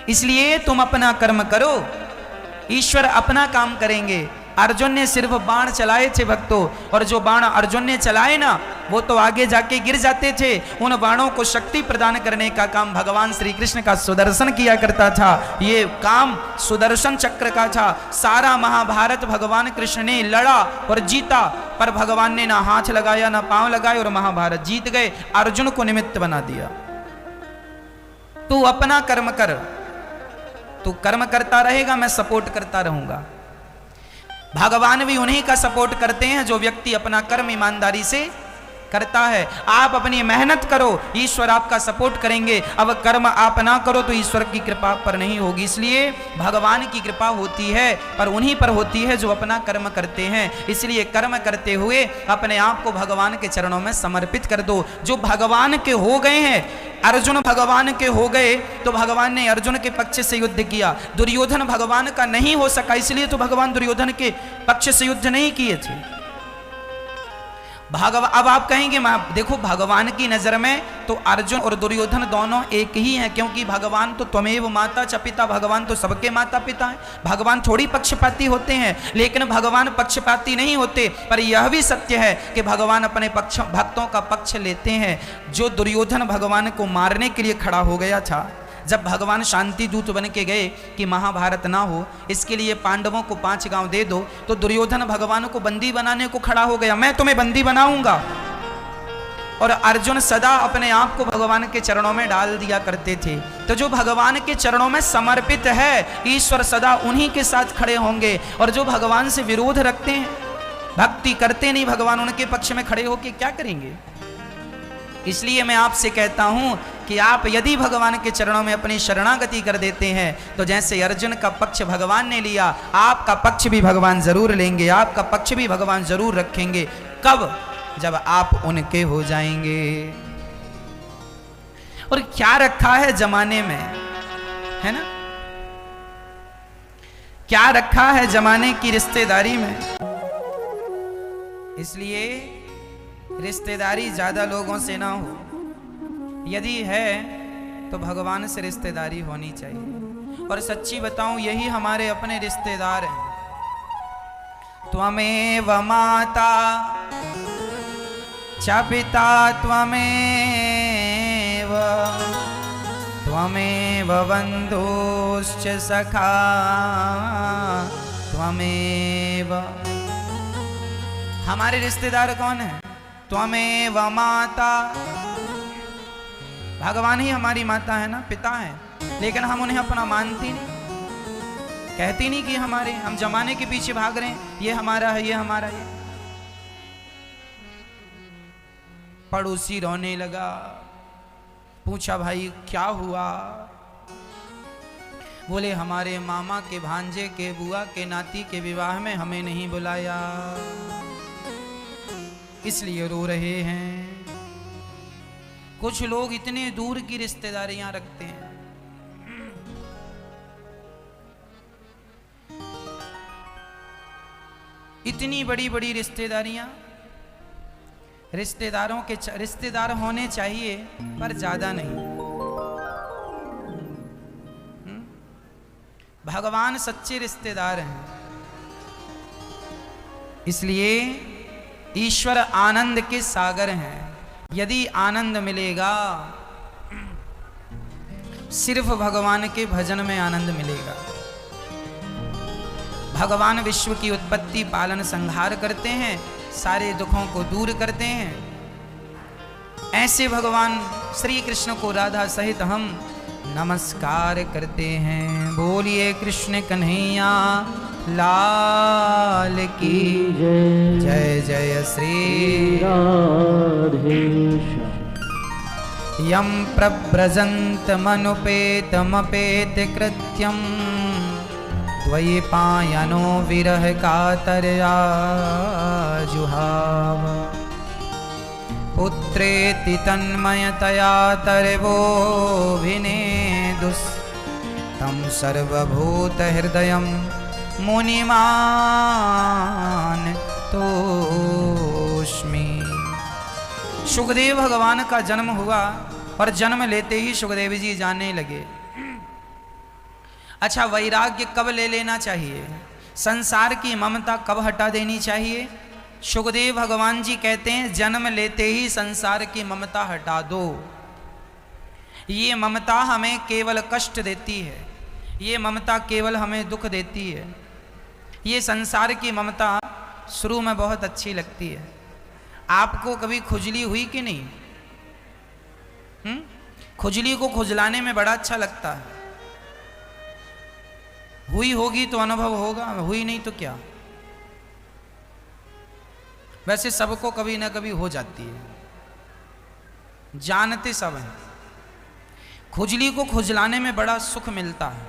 इसलिए तुम अपना कर्म करो, ईश्वर अपना काम करेंगे। अर्जुन ने सिर्फ बाण चलाए थे भक्तों, और जो बाण अर्जुन ने चलाए ना वो तो आगे जाके गिर जाते थे। उन बाणों को शक्ति प्रदान करने का काम भगवान श्री कृष्ण का सुदर्शन किया करता था। ये काम सुदर्शन चक्र का था। सारा महाभारत भगवान कृष्ण ने लड़ा और जीता, पर भगवान ने ना हाथ लगाया ना पांव लगाए और महाभारत जीत गए। अर्जुन को निमित्त बना दिया। तू अपना कर्म कर, तू कर्म करता रहेगा, मैं सपोर्ट करता रहूंगा। भगवान भी उन्हीं का सपोर्ट करते हैं जो व्यक्ति अपना कर्म ईमानदारी से करता है। आप अपनी मेहनत करो, ईश्वर आपका सपोर्ट करेंगे। अब कर्म आप ना करो तो ईश्वर की कृपा पर नहीं होगी। इसलिए भगवान की कृपा होती है पर उन्हीं पर होती है जो अपना कर्म करते हैं। इसलिए कर्म करते हुए अपने आप को भगवान के चरणों में समर्पित कर दो। जो भगवान के हो गए हैं, अर्जुन भगवान के हो गए तो भगवान ने अर्जुन के पक्ष से युद्ध किया। दुर्योधन भगवान का नहीं हो सका, इसलिए तो भगवान दुर्योधन के पक्ष से युद्ध नहीं किए थे। अब आप कहेंगे देखो भगवान की नजर में तो अर्जुन और दुर्योधन दोनों एक ही हैं, क्योंकि भगवान तो त्वमेव माता च पिता, भगवान तो सबके माता पिता हैं। भगवान थोड़ी पक्षपाती होते हैं, लेकिन भगवान पक्षपाती नहीं होते। पर यह भी सत्य है कि भगवान अपने भक्तों का पक्ष लेते हैं। जो दुर्योधन भगवान को मारने के लिए खड़ा हो गया था, जब भगवान शांति दूत बन के गए कि महाभारत ना हो, इसके लिए पांडवों को 5 गांव दे दो, तो दुर्योधन भगवान को बंदी बनाने को खड़ा हो गया, मैं तुम्हें बंदी बनाऊंगा। और अर्जुन सदा अपने आप को भगवान के चरणों में डाल दिया करते थे। तो जो भगवान के चरणों में समर्पित है, ईश्वर सदा उन्हीं के साथ खड़े होंगे। और जो भगवान से विरोध रखते हैं, भक्ति करते नहीं, भगवान उनके पक्ष में खड़े होकर क्या करेंगे। इसलिए मैं आपसे कहता हूं कि आप यदि भगवान के चरणों में अपनी शरणागति कर देते हैं तो जैसे अर्जुन का पक्ष भगवान ने लिया, आपका पक्ष भी भगवान जरूर लेंगे, आपका पक्ष भी भगवान जरूर रखेंगे। कब? जब आप उनके हो जाएंगे। और क्या रखा है जमाने में, है ना, क्या रखा है जमाने की रिश्तेदारी में। इसलिए रिश्तेदारी ज्यादा लोगों से ना हो, यदि है तो भगवान से रिश्तेदारी होनी चाहिए। और सच्ची बताऊं, यही हमारे अपने रिश्तेदार हैं। त्वमेव माता च पिता त्वमेव बंधुश्च सखा त्वमेव। हमारे रिश्तेदार कौन है? त्वमेव माता, भगवान ही हमारी माता है ना, पिता है, लेकिन हम उन्हें अपना मानते नहीं, कहते नहीं कि हमारे, हम जमाने के पीछे भाग रहे हैं, ये हमारा है, ये हमारा है। पड़ोसी रोने लगा, पूछा भाई क्या हुआ? बोले हमारे मामा के भांजे के बुआ के नाती के विवाह में हमें नहीं बुलाया, इसलिए रो रहे हैं। कुछ लोग इतने दूर की रिश्तेदारियां रखते हैं। इतनी बड़ी बड़ी रिश्तेदारियां, रिश्तेदार होने चाहिए पर ज्यादा नहीं। भगवान सच्चे रिश्तेदार हैं। इसलिए ईश्वर आनंद के सागर हैं। यदि आनंद मिलेगा, सिर्फ भगवान के भजन में आनंद मिलेगा। भगवान विश्व की उत्पत्ति पालन संहार करते हैं, सारे दुखों को दूर करते हैं। ऐसे भगवान श्री कृष्ण को राधा सहित हम नमस्कार करते हैं। बोलिए कृष्ण कन्हैया लाल की जय। जय श्री राधेश। यम प्रव्रजन्त मनुपेतमपेत कृत्यम द्वैपायनो विरह कातरया जुहाव। पुत्रेति तन्मयतया तर्वोऽभिनेदुस् तं सर्वभूत हृदयं मुनिमान तोस्मि। सुखदेव भगवान का जन्म हुआ और जन्म लेते ही सुखदेव जी जाने लगे। अच्छा, वैराग्य कब ले लेना चाहिए? संसार की ममता कब हटा देनी चाहिए? सुखदेव भगवान जी कहते हैं जन्म लेते ही संसार की ममता हटा दो। ये ममता हमें केवल कष्ट देती है, ये ममता केवल हमें दुख देती है। ये संसार की ममता शुरू में बहुत अच्छी लगती है। आपको कभी खुजली हुई कि नहीं? खुजली को खुजलाने में बड़ा अच्छा लगता है। हुई होगी तो अनुभव होगा, हुई नहीं तो क्या। वैसे सबको कभी ना कभी हो जाती है, जानते सब हैं। खुजली को खुजलाने में बड़ा सुख मिलता है,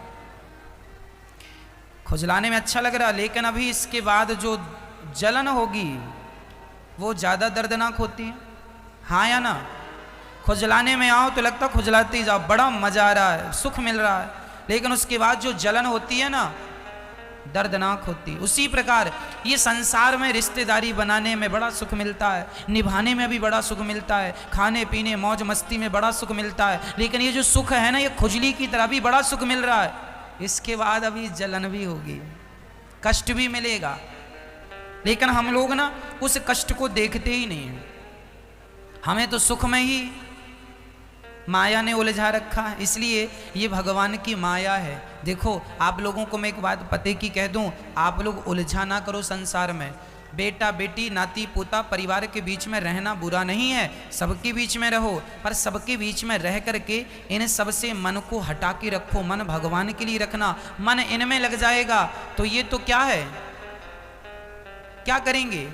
खुजलाने में अच्छा लग रहा, लेकिन अभी इसके बाद जो जलन होगी वो ज़्यादा दर्दनाक होती है। हाँ या ना? खुजलाने में आओ तो लगता खुजलाते ही जाओ, बड़ा मजा आ रहा है, सुख मिल रहा है, लेकिन उसके बाद जो जलन होती है ना, दर्दनाक होती है। उसी प्रकार ये संसार में रिश्तेदारी बनाने में बड़ा सुख मिलता है, निभाने में भी बड़ा सुख मिलता है, खाने पीने मौज मस्ती में बड़ा सुख मिलता है, लेकिन ये जो सुख है ना, ये खुजली की तरह भी बड़ा सुख मिल रहा है। इसके बाद अभी जलन भी होगी, कष्ट भी मिलेगा, लेकिन हम लोग ना उस कष्ट को देखते ही नहीं हैं। हमें तो सुख में ही माया ने उलझा रखा है, इसलिए ये भगवान की माया है। देखो, आप लोगों को मैं एक बात पते की कह दूं, आप लोग उलझा ना करो संसार में। बेटा बेटी नाती पोता परिवार के बीच में रहना बुरा नहीं है, सबके बीच में रहो, पर सबके बीच में रह करके इन सबसे मन को हटा के रखो। मन भगवान के लिए रखना, मन इनमें लग जाएगा तो ये तो क्या है, क्या करेंगे?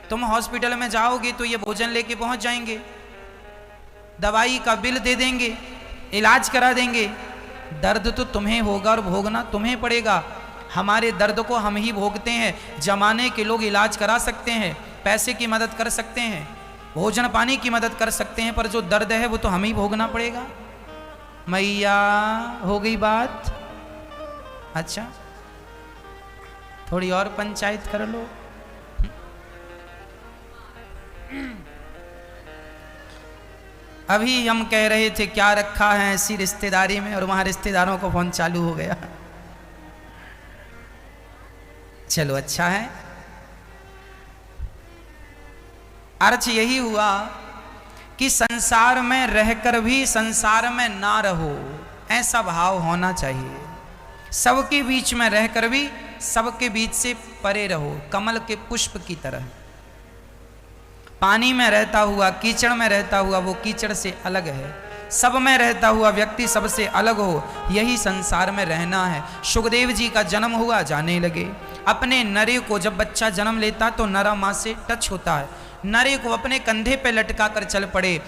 तुम हॉस्पिटल में जाओगे तो ये भोजन लेके पहुंच जाएंगे, दवाई का बिल दे देंगे, इलाज करा देंगे। दर्द तो तुम्हें होगा और भोगना तुम्हें पड़ेगा। हमारे दर्द को हम ही भोगते हैं। जमाने के लोग इलाज करा सकते हैं, पैसे की मदद कर सकते हैं, भोजन पानी की मदद कर सकते हैं, पर जो दर्द है वो तो हमें ही भोगना पड़ेगा। मैया, हो गई बात? अच्छा, थोड़ी और पंचायत कर लो। अभी हम कह रहे थे क्या रखा है ऐसी रिश्तेदारी में, और वहां रिश्तेदारों को फोन चालू हो गया। चलो अच्छा है। अर्थ यही हुआ कि संसार में रहकर भी संसार में ना रहो, ऐसा भाव होना चाहिए। सबके बीच में रहकर भी सबके बीच से परे रहो, कमल के पुष्प की तरह। पानी में रहता हुआ, कीचड़ में रहता हुआ वो कीचड़ से अलग है, सब में रहता हुआ व्यक्ति सबसे अलग हो, यही संसार में रहना है। सुखदेव जी का जन्म हुआ, जाने लगे। अपने नरे को, जब बच्चा जन्म लेता तो नरा माँ से टच होता है, नरे को अपने कंधे पे लटका कर चल पड़े।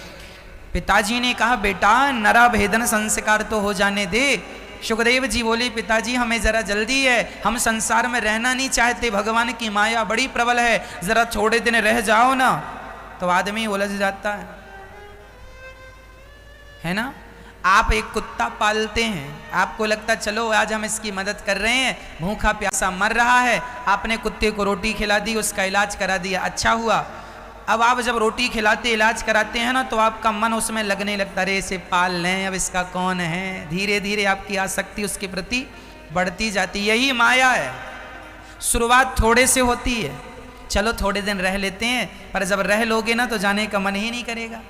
पिताजी ने कहा बेटा नरा भेदन संस्कार तो हो जाने दे। सुखदेव जी बोले पिताजी हमें जरा जल्दी है, हम संसार में रहना नहीं चाहते, भगवान की माया बड़ी प्रबल है, जरा थोड़े दिन रह जाओ ना। तो आदमी उलझ जाता है ना। आप एक कुत्ता पालते हैं, आपको लगता चलो आज हम इसकी मदद कर रहे हैं, भूखा प्यासा मर रहा है, आपने कुत्ते को रोटी खिला दी, उसका इलाज करा दिया, अच्छा हुआ। अब आप जब रोटी खिलाते इलाज कराते हैं ना, तो आपका मन उसमें लगने लगता, अरे इसे पाल लें, अब इसका कौन है। धीरे धीरे आपकी आसक्ति उसके प्रति बढ़ती जाती। यही माया है, शुरुआत थोड़े से होती है, चलो थोड़े दिन रह लेते हैं, पर जब रह लोगे ना तो जाने का मन ही नहीं करेगा।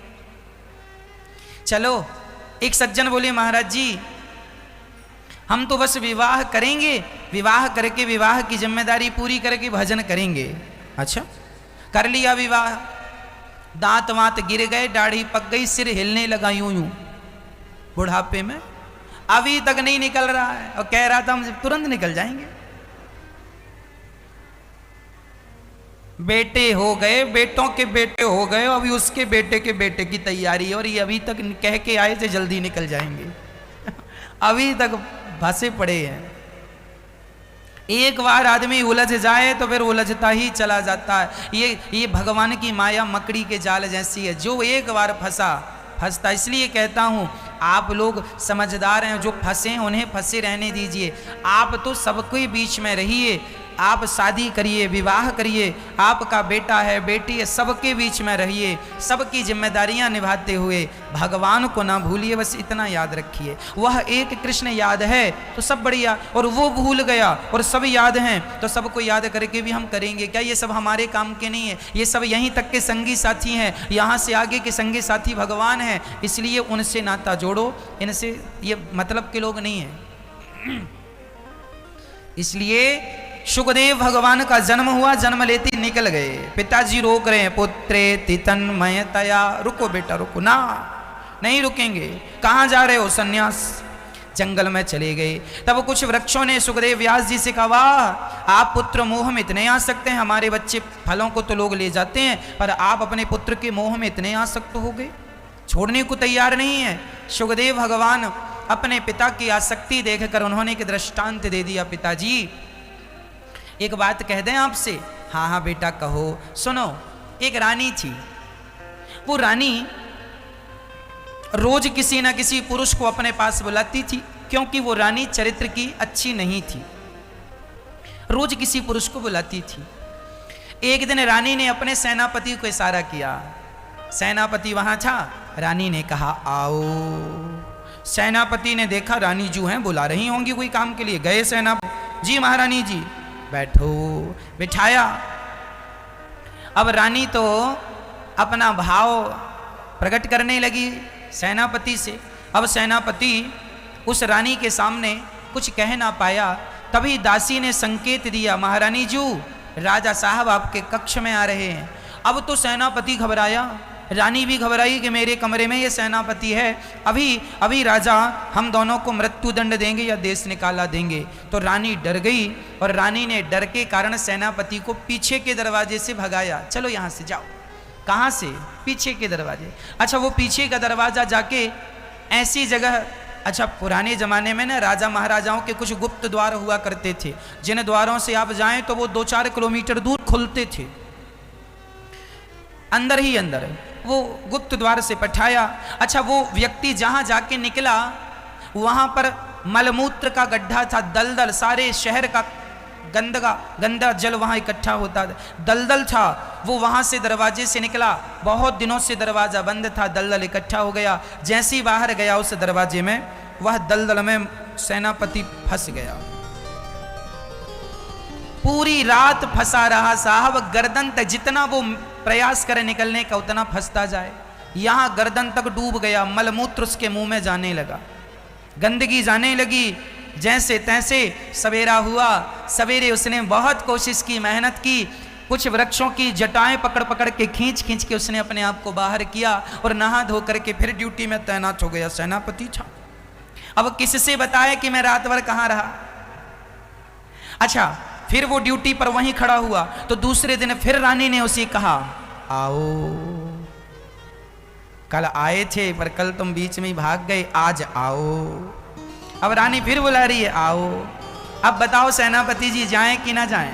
चलो, एक सज्जन बोले महाराज जी हम तो बस विवाह करेंगे, विवाह करके विवाह की जिम्मेदारी पूरी करके भजन करेंगे। अच्छा, कर लिया विवाह, दांत वांत गिर गए, दाढ़ी पक गई, सिर हिलने लगा यूं यूं बुढ़ापे में, अभी तक नहीं निकल रहा है, और कह रहा था हम तुरंत निकल जाएंगे। बेटे हो गए, बेटों के बेटे हो गए, अभी उसके बेटे के बेटे की तैयारी है, और ये अभी तक कह के आए थे जल्दी निकल जाएंगे अभी तक फंसे पड़े हैं। एक बार आदमी उलझ जाए तो फिर उलझता ही चला जाता है। ये भगवान की माया मकड़ी के जाल जैसी है, जो एक बार फंसता। इसलिए कहता हूँ आप लोग समझदार हैं, जो फंसे हैं उन्हें फंसे रहने दीजिए। आप तो सबके बीच में रहिए, आप शादी करिए, विवाह करिए, आपका बेटा है, बेटी है, सबके बीच में रहिए, सबकी जिम्मेदारियां निभाते हुए भगवान को ना भूलिए, बस इतना याद रखिए। वह एक कृष्ण याद है तो सब बढ़िया, और वो भूल गया और सब याद हैं तो सबको याद करके भी हम करेंगे क्या? ये सब हमारे काम के नहीं है, ये सब यहीं तक के संगी साथी हैं, यहाँ से आगे के संगी साथी भगवान हैं, इसलिए उनसे नाता जोड़ो, इनसे ये मतलब के लोग नहीं हैं। इसलिए सुखदेव भगवान का जन्म हुआ, जन्म लेते निकल गए, पिताजी रोक रहे हैं, पुत्रे तन्मयतया, रुको बेटा रुको, ना नहीं रुकेंगे, कहाँ जा रहे हो? सन्यास। जंगल में चले गए। तब कुछ वृक्षों ने सुखदेव व्यास जी से कहा, वाह आप पुत्र मोह में इतने आ सकते हैं, हमारे बच्चे फलों को तो लोग ले जाते हैं, पर आप अपने पुत्र के मोह में इतने आसक्त हो गए, छोड़ने को तैयार नहीं है। सुखदेव भगवान अपने पिता की आसक्ति देखकर उन्होंने एक दृष्टांत दे दिया, पिताजी एक बात कह दें आपसे? हाँ हाँ बेटा कहो। सुनो, एक रानी थी, वो रानी रोज किसी ना किसी पुरुष को अपने पास बुलाती थी, क्योंकि वो रानी चरित्र की अच्छी नहीं थी, रोज किसी पुरुष को बुलाती थी। एक दिन रानी ने अपने सेनापति को इशारा किया, सेनापति वहां था, रानी ने कहा आओ। सेनापति ने देखा रानी जो है बुला रही होंगी कोई काम के लिए, गए सेनापति, जी महारानी जी बैठो, बिठाया। अब रानी तो अपना भाव प्रकट करने लगी सेनापति से। अब सेनापति उस रानी के सामने कुछ कह ना पाया, तभी दासी ने संकेत दिया, महारानी जी राजा साहब आपके कक्ष में आ रहे हैं। अब तो सेनापति घबराया, रानी भी घबराई कि मेरे कमरे में ये सेनापति है, अभी अभी राजा हम दोनों को मृत्यु दंड देंगे या देश निकाला देंगे। तो रानी डर गई और रानी ने डर के कारण सेनापति को पीछे के दरवाजे से भगाया, चलो यहाँ से जाओ। कहाँ से? पीछे के दरवाजे। अच्छा वो पीछे का दरवाजा जाके ऐसी जगह, अच्छा पुराने ज़माने में ना राजा महाराजाओं के कुछ गुप्त द्वार हुआ करते थे, जिन द्वारों से आप जाएं तो वो 2-4 किलोमीटर दूर खुलते थे, अंदर ही अंदर वो गुप्त द्वार से पठाया। अच्छा वो व्यक्ति जहाँ जाके निकला वहाँ पर मलमूत्र का गड्ढा था, दलदल, सारे शहर का गंदा जल वहाँ इकट्ठा होता था, दलदल था। वो वहाँ से दरवाजे से निकला, बहुत दिनों से दरवाज़ा बंद था, दलदल इकट्ठा हो गया। जैसे ही बाहर गया उस दरवाजे में, वह दलदल में सेनापति फंस गया, पूरी रात फंसा रहा साहब, गर्दन तक, जितना वो प्रयास करे निकलने का उतना फंसता जाए, यहाँ गर्दन तक डूब गया, मलमूत्र उसके मुंह में जाने लगा, गंदगी जाने लगी। जैसे तैसे सवेरा हुआ, सवेरे उसने बहुत कोशिश की, मेहनत की, कुछ वृक्षों की जटाएं पकड़ पकड़ के खींच खींच के उसने अपने आप को बाहर किया और नहा धो करके फिर ड्यूटी में तैनात हो गया। सेनापति था, अब किससे बताया कि मैं रात भर कहाँ रहा। अच्छा फिर वो ड्यूटी पर वहीं खड़ा हुआ, तो दूसरे दिन फिर रानी ने उसे कहा आओ, कल आए थे पर कल तुम बीच में ही भाग गए, आज आओ। अब रानी फिर बुला रही है आओ। अब बताओ सेनापति जी जाएं कि ना जाएं?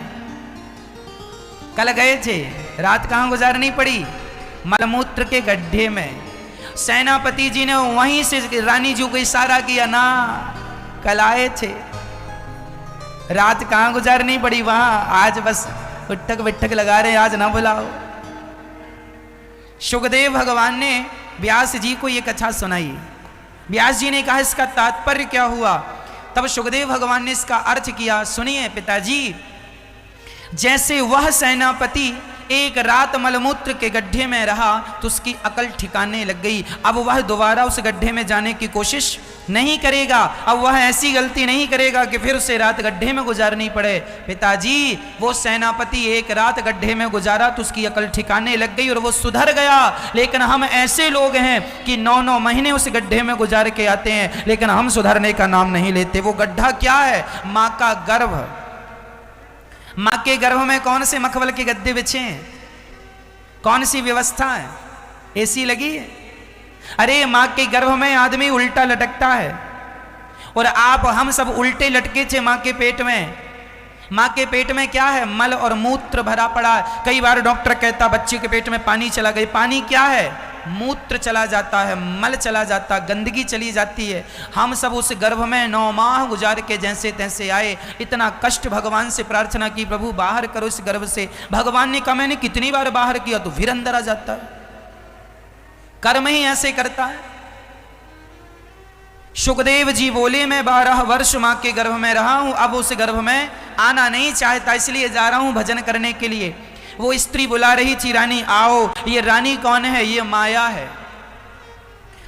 कल गए थे, रात कहाँ गुजारनी पड़ी? मलमूत्र के गड्ढे में। सेनापति जी ने वहीं से रानी जी को इशारा किया, ना कल आए थे, रात कहाँ गुजारनी पड़ी वहां, आज बस उठक बिठक लगा रहे, आज ना बुलाओ। सुखदेव भगवान ने व्यास जी को ये कथा सुनाई। व्यास जी ने कहा इसका तात्पर्य क्या हुआ? तब सुखदेव भगवान ने इसका अर्थ किया, सुनिए पिताजी, जैसे वह सेनापति एक रात मलमूत्र के गड्ढे में रहा तो उसकी अकल ठिकाने लग गई, अब वह दोबारा उस गड्ढे में जाने की कोशिश नहीं करेगा, अब वह ऐसी गलती नहीं करेगा कि फिर उसे रात गड्ढे में गुजारनी पड़े। पिताजी वो सेनापति एक रात गड्ढे में गुजारा तो उसकी अकल ठिकाने लग गई और वो सुधर गया, लेकिन हम ऐसे लोग हैं कि 9-9 महीने उस गड्ढे में गुजार के आते हैं लेकिन हम सुधरने का नाम नहीं लेते। वो गड्ढा क्या है? माँ का गर्भ। माँ के गर्भ में कौन से मखमल के गद्दे बिछे हैं? कौन सी व्यवस्था है? एसी लगी है? अरे माँ के गर्भ में आदमी उल्टा लटकता है और आप हम सब उल्टे लटके थे माँ के पेट में। माँ के पेट में क्या है? मल और मूत्र भरा पड़ा। कई बार डॉक्टर कहता बच्चे के पेट में पानी चला गया। पानी क्या है? मूत्र चला जाता है, मल चला जाता, गंदगी चली जाती है। हम सब उस गर्भ में 9 माह गुजार के जैसे तैसे आए। इतना कष्ट भगवान से प्रार्थना की, प्रभु बाहर करो इस गर्भ से। भगवान ने कहा मैंने कितनी बार बाहर किया, तो फिर अंदर आ जाता है। कर्म ही ऐसे करता है। सुखदेव जी बोले मैं 12 वर्ष मां के गर्भ में रहा हूं, अब उस गर्भ में आना नहीं चाहता, इसलिए जा रहा हूं भजन करने के लिए। वो स्त्री बुला रही थी, रानी आओ। ये रानी कौन है? ये माया है।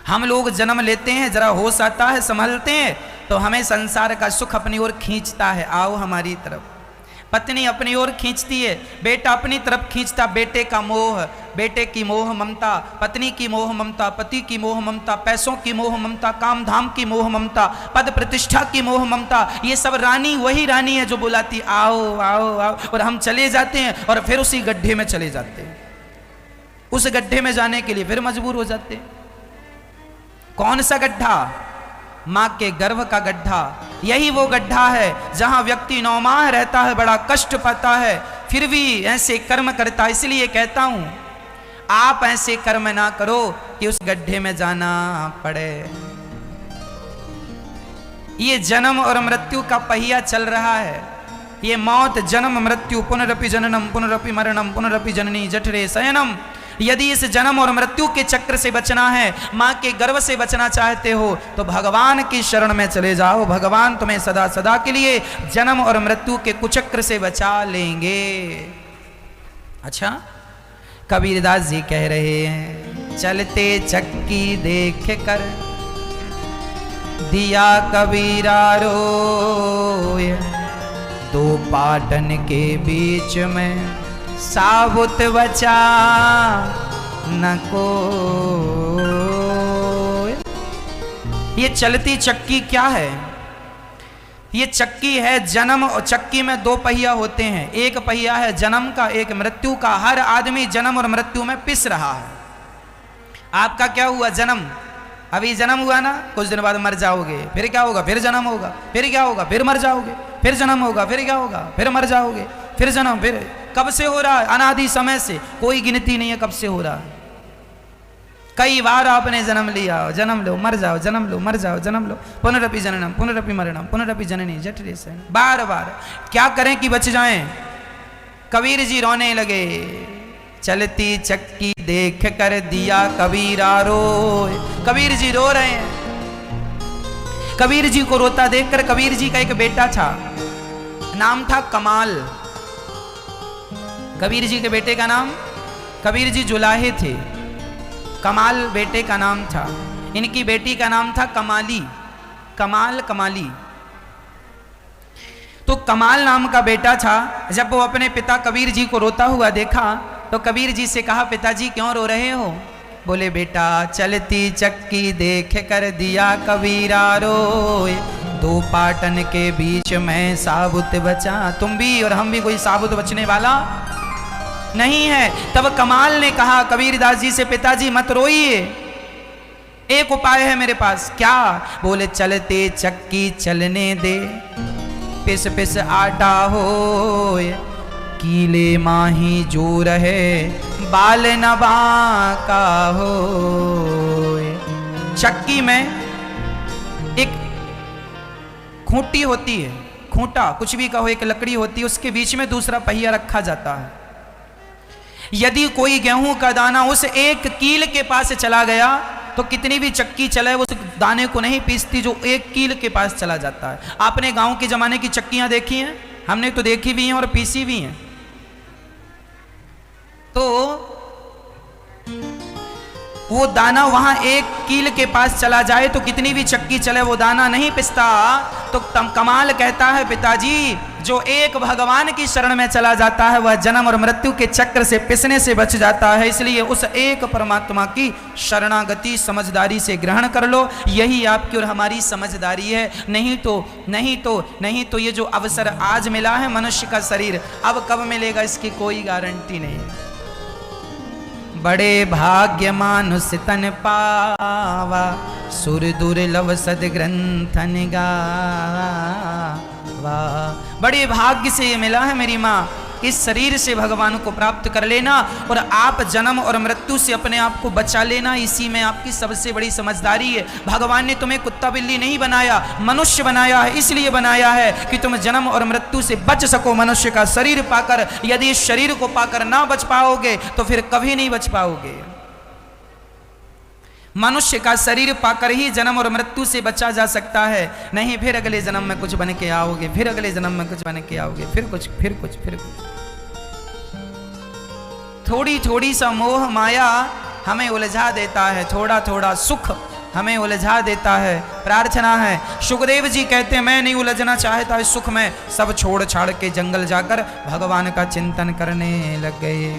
हम लोग जन्म लेते हैं, जरा होश आता है, संभलते हैं, तो हमें संसार का सुख अपनी ओर खींचता है, आओ हमारी तरफ। पत्नी अपनी ओर खींचती है, बेटा अपनी तरफ खींचता। बेटे का मोह, बेटे की मोह ममता, पत्नी की मोह ममता, पति की मोह ममता, पैसों की मोह ममता, काम धाम की मोह ममता, पद प्रतिष्ठा की मोह ममता, ये सब रानी वही रानी है जो बुलाती आओ आओ आओ, और हम चले जाते हैं और फिर उसी गड्ढे में चले जाते हैं। उस गड्ढे में जाने के लिए फिर मजबूर हो जाते हैं। कौन सा गड्ढा? मां के गर्भ का गड्ढा। यही वो गड्ढा है जहां व्यक्ति 9 माह रहता है, बड़ा कष्ट पाता है, फिर भी ऐसे कर्म करता है। इसलिए कहता हूं आप ऐसे कर्म ना करो कि उस गड्ढे में जाना पड़े। ये जन्म और मृत्यु का पहिया चल रहा है। ये मौत, जन्म, मृत्यु, पुनरपि जननम पुनरपि मरणम पुनरपि जननी जठरे शयनम। यदि इस जन्म और मृत्यु के चक्र से बचना है, मां के गर्भ से बचना चाहते हो, तो भगवान की शरण में चले जाओ। भगवान तुम्हें सदा सदा के लिए जन्म और मृत्यु के कुचक्र से बचा लेंगे। अच्छा, कबीरदास जी कह रहे हैं, चलते चक्की देख कर दिया कबीरा रोए, 2 पाटन के बीच में साबुत बचा न को। ये चलती चक्की क्या है? ये चक्की है जन्म, और चक्की में 2 पहिया होते हैं। एक पहिया है जन्म का, एक मृत्यु का। हर आदमी जन्म और मृत्यु में पिस रहा है। आपका क्या हुआ? जन्म। अभी जन्म हुआ ना, कुछ दिन बाद मर जाओगे, फिर क्या होगा? फिर जन्म होगा, फिर क्या होगा? फिर मर जाओगे, फिर जन्म होगा, फिर क्या होगा? फिर मर जाओगे, फिर जन्म। फिर कब से हो रहा है? अनादि समय से, कोई गिनती नहीं है कब से हो रहा है। कई बार आपने जन्म लिया, जन्म लो मर जाओ, जन्म लो मर जाओ, जन्म लो, पुनरपि जननम पुनरपि मरणम पुनरपि जननी जठरे शयनम। बार बार क्या करें कि बच जाएं? कबीर जी रोने लगे। चलती चक्की देख कर दिया कबीरा रोए। कबीर जी रो रहे हैं। कबीर जी को रोता देखकर, कबीर जी का एक बेटा था, नाम था कमाल। कबीर जी के बेटे का नाम, कबीर जी जुलाहे थे, कमाल बेटे का नाम था। इनकी बेटी का नाम था कमाली, कमाल कमाली। तो कमाल नाम का बेटा था। जब वो अपने पिता कबीर जी को रोता हुआ देखा, तो कबीर जी से कहा, पिताजी क्यों रो रहे हो? बोले, बेटा चलती चक्की देख कर दिया कबीरा रोए, 2 पाटन के बीच में साबुत बचा। तुम भी और हम भी कोई साबुत बचने वाला नहीं है। तब कमाल ने कहा कबीरदास जी से, पिताजी मत रोइए, एक उपाय है मेरे पास। क्या? बोले, चलते चक्की चलने दे, पिस पिस आटा होए, कीले माही जो रहे, बाल न बांका होए। चक्की में एक खूंटी होती है, खूंटा कुछ भी कहो, एक लकड़ी होती है, उसके बीच में दूसरा पहिया रखा जाता है। यदि कोई गेहूं का दाना उस एक कील के पास चला गया, तो कितनी भी चक्की चले उस दाने को नहीं पीसती जो एक कील के पास चला जाता है। आपने गांव के जमाने की चक्कियां देखी हैं? हमने तो देखी भी हैं और पीसी भी हैं। तो वो दाना वहां एक कील के पास चला जाए तो कितनी भी चक्की चले वो दाना नहीं पिसता। तो कमाल कहता है, पिताजी जो एक भगवान की शरण में चला जाता है वह जन्म और मृत्यु के चक्र से पिसने से बच जाता है। इसलिए उस एक परमात्मा की शरणागति समझदारी से ग्रहण कर लो, यही आपकी और हमारी समझदारी है। नहीं तो ये जो अवसर आज मिला है मनुष्य का शरीर, अब कब मिलेगा इसकी कोई गारंटी नहीं। बड़े भाग्य मानुष तन पावा, सुर दुर्लभ सद ग्रंथन गावा। बड़े भाग्य से ये मिला है मेरी माँ, इस शरीर से भगवान को प्राप्त कर लेना और आप जन्म और मृत्यु से अपने आप को बचा लेना, इसी में आपकी सबसे बड़ी समझदारी है। भगवान ने तुम्हें कुत्ता बिल्ली नहीं बनाया, मनुष्य बनाया है। इसलिए बनाया है कि तुम जन्म और मृत्यु से बच सको मनुष्य का शरीर पाकर। यदि इस शरीर को पाकर ना बच पाओगे तो फिर कभी नहीं बच पाओगे। मनुष्य का शरीर पाकर ही जन्म और मृत्यु से बचा जा सकता है, नहीं फिर अगले जन्म में कुछ बन के आओगे, फिर अगले जन्म में कुछ बन के आओगे, फिर कुछ फिर कुछ फिर कुछ। थोड़ी थोड़ी सा मोह माया हमें उलझा देता है, थोड़ा थोड़ा सुख हमें उलझा देता है। प्रार्थना है, सुखदेव जी कहते हैं मैं नहीं उलझना चाहता इस सुख में, सब छोड़ छाड़ के जंगल जाकर भगवान का चिंतन करने लग गए।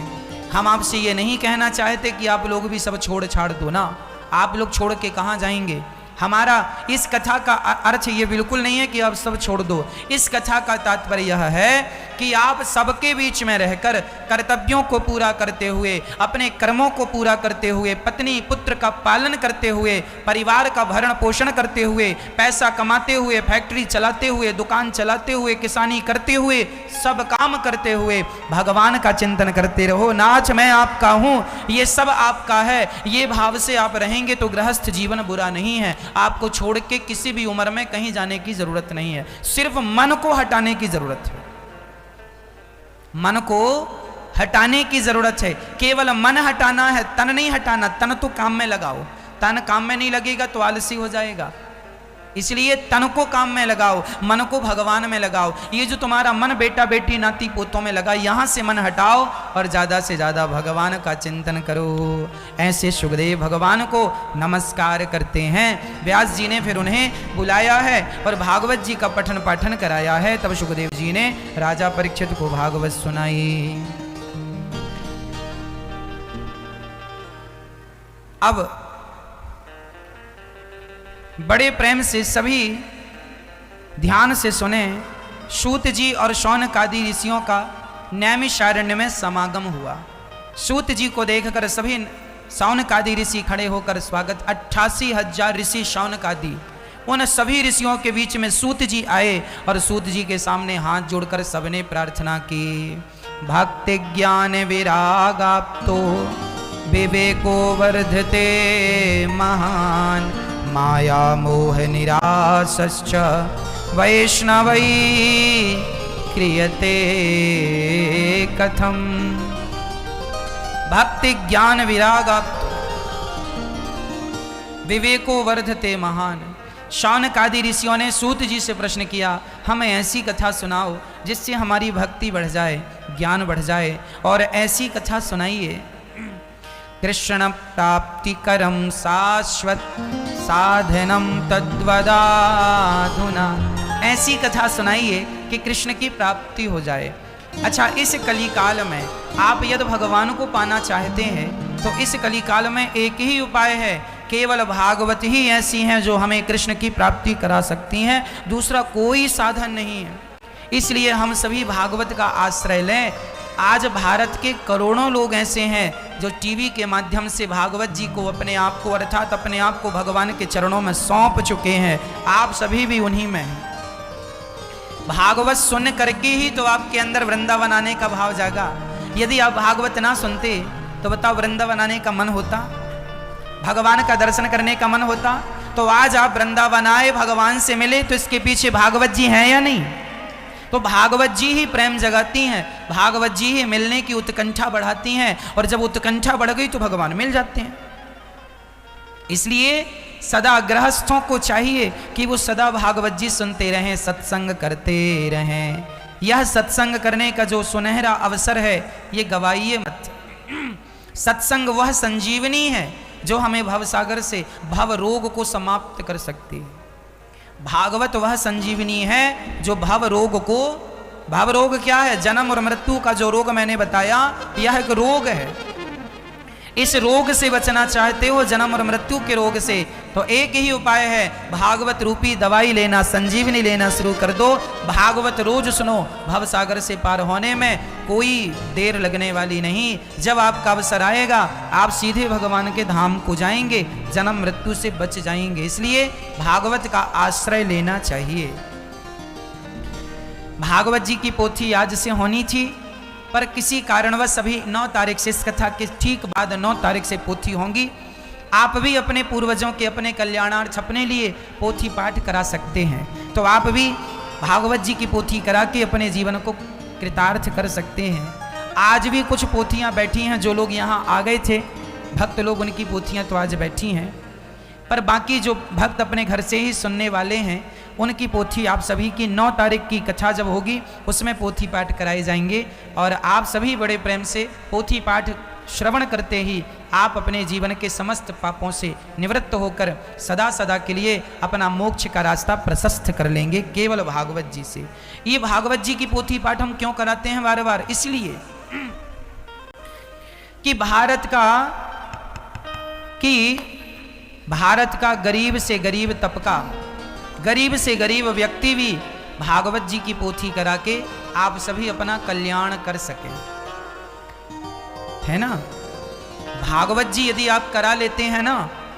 हम आपसे ये नहीं कहना चाहते कि आप लोग भी सब छोड़ छाड़ दो ना, आप लोग छोड़ के कहाँ जाएंगे। हमारा इस कथा का अर्थ ये बिल्कुल नहीं है कि आप सब छोड़ दो। इस कथा का तात्पर्य यह है कि आप सबके बीच में रहकर कर्तव्यों को पूरा करते हुए, अपने कर्मों को पूरा करते हुए, पत्नी पुत्र का पालन करते हुए, परिवार का भरण पोषण करते हुए, पैसा कमाते हुए, फैक्ट्री चलाते हुए, दुकान चलाते हुए, किसानी करते हुए, सब काम करते हुए भगवान का चिंतन करते रहो। नाच मैं आपका हूँ, ये सब आपका है, ये भाव से आप रहेंगे तो गृहस्थ जीवन बुरा नहीं है। आपको छोड़ के किसी भी उम्र में कहीं जाने की जरूरत नहीं है, सिर्फ मन को हटाने की जरूरत है। मन को हटाने की जरूरत है, केवल मन हटाना है, तन नहीं हटाना। तन तो काम में लगाओ, तन काम में नहीं लगेगा तो आलसी हो जाएगा। इसलिए तन को काम में लगाओ, मन को भगवान में लगाओ। ये जो तुम्हारा मन बेटा बेटी नाती पोतों में लगा, यहाँ से मन हटाओ और ज़्यादा से ज़्यादा भगवान का चिंतन करो। ऐसे सुखदेव भगवान को नमस्कार करते हैं। व्यास जी ने फिर उन्हें बुलाया है और भागवत जी का पठन पाठन कराया है। तब सुखदेव जी ने राजा परीक्षित को भागवत सुनाई। अब बड़े प्रेम से सभी ध्यान से सुने। सूत जी और शौनकादि ऋषियों का नैमिषारण्य में समागम हुआ। सूत जी को देखकर सभी शौनकादि ऋषि खड़े होकर स्वागत। 88,000 ऋषि शौनकादि, उन सभी ऋषियों के बीच में सूत जी आए और सूत जी के सामने हाथ जोड़कर सबने प्रार्थना की। भक्ति ज्ञान विरागाप्तो विवेको वर्धते महान, माया मोह निरासश्च वैष्णवै क्रियते कथम। भक्ति ज्ञान विरागाप्तो विवेको वर्धते महान। शौनकादि ऋषियों ने सूत जी से प्रश्न किया, हमें ऐसी कथा सुनाओ जिससे हमारी भक्ति बढ़ जाए, ज्ञान बढ़ जाए, और ऐसी कथा सुनाइए। कृष्ण प्राप्ति करम शाश्वत साधनम तद्वदाधुना। ऐसी कथा सुनाइए कि कृष्ण की प्राप्ति हो जाए। अच्छा, इस कली काल में आप यदि भगवान को पाना चाहते हैं तो इस कली काल में एक ही उपाय है, केवल भागवत ही ऐसी हैं जो हमें कृष्ण की प्राप्ति करा सकती हैं, दूसरा कोई साधन नहीं है। इसलिए हम सभी भागवत का आश्रय लें। आज भारत के करोड़ों लोग ऐसे हैं जो टीवी के माध्यम से भागवत जी को, अपने आप को अर्थात अपने आप को भगवान के चरणों में सौंप चुके हैं। आप सभी भी उन्हीं में हैं। भागवत सुन करके ही तो आपके अंदर वृंदावन आने का भाव जागा। यदि आप भागवत ना सुनते तो बताओ वृंदावन आने का मन होता, भगवान का दर्शन करने का मन होता? तो आज आप वृंदावन आए, भगवान से मिले, तो इसके पीछे भागवत जी हैं या नहीं? तो भागवत जी ही प्रेम जगाती हैं, भागवत जी ही मिलने की उत्कंठा बढ़ाती हैं, और जब उत्कंठा बढ़ गई तो भगवान मिल जाते हैं। इसलिए सदा गृहस्थों को चाहिए कि वो सदा भागवत जी सुनते रहें, सत्संग करते रहें। यह सत्संग करने का जो सुनहरा अवसर है ये गवाइए मत। सत्संग वह संजीवनी है जो हमें भवसागर से, भव रोग को समाप्त कर सकती है। भागवत वह संजीवनी है जो भव रोग को, भव रोग क्या है? जन्म और मृत्यु का जो रोग मैंने बताया, यह एक रोग है। इस रोग से बचना चाहते हो, जन्म और मृत्यु के रोग से, तो एक ही उपाय है, भागवत रूपी दवाई लेना, संजीवनी लेना शुरू कर दो। भागवत रोज सुनो, भवसागर से पार होने में कोई देर लगने वाली नहीं। जब आपका अवसर आएगा आप सीधे भगवान के धाम को जाएंगे, जन्म मृत्यु से बच जाएंगे। इसलिए भागवत का आश्रय लेना चाहिए। भागवत जी की पोथी आज से होनी थी, पर किसी कारणवश अभी 9 तारीख से, इस कथा के ठीक बाद 9 तारीख से पोथी होंगी। आप भी अपने पूर्वजों के अपने कल्याणार्थ अपने लिए पोथी पाठ करा सकते हैं। तो आप भी भागवत जी की पोथी करा के अपने जीवन को कृतार्थ कर सकते हैं। आज भी कुछ पोथियां बैठी हैं, जो लोग यहाँ आ गए थे भक्त लोग, उनकी पोथियां तो आज बैठी हैं, पर बाकी जो भक्त अपने घर से ही सुनने वाले हैं उनकी पोथी आप सभी की 9 तारीख की कथा जब होगी उसमें पोथी पाठ कराए जाएंगे। और आप सभी बड़े प्रेम से पोथी पाठ श्रवण करते ही आप अपने जीवन के समस्त पापों से निवृत्त होकर सदा सदा के लिए अपना मोक्ष का रास्ता प्रशस्त कर लेंगे केवल भागवत जी से। ये भागवत जी की पोथी पाठ हम क्यों कराते हैं बार बार? इसलिए कि भारत का गरीब से गरीब तबका, गरीब से गरीब व्यक्ति भी भागवत जी की पोथी करा के आप सभी अपना कल्याण कर सकें, है ना। भागवत जी यदि आप करा लेते हैं ना,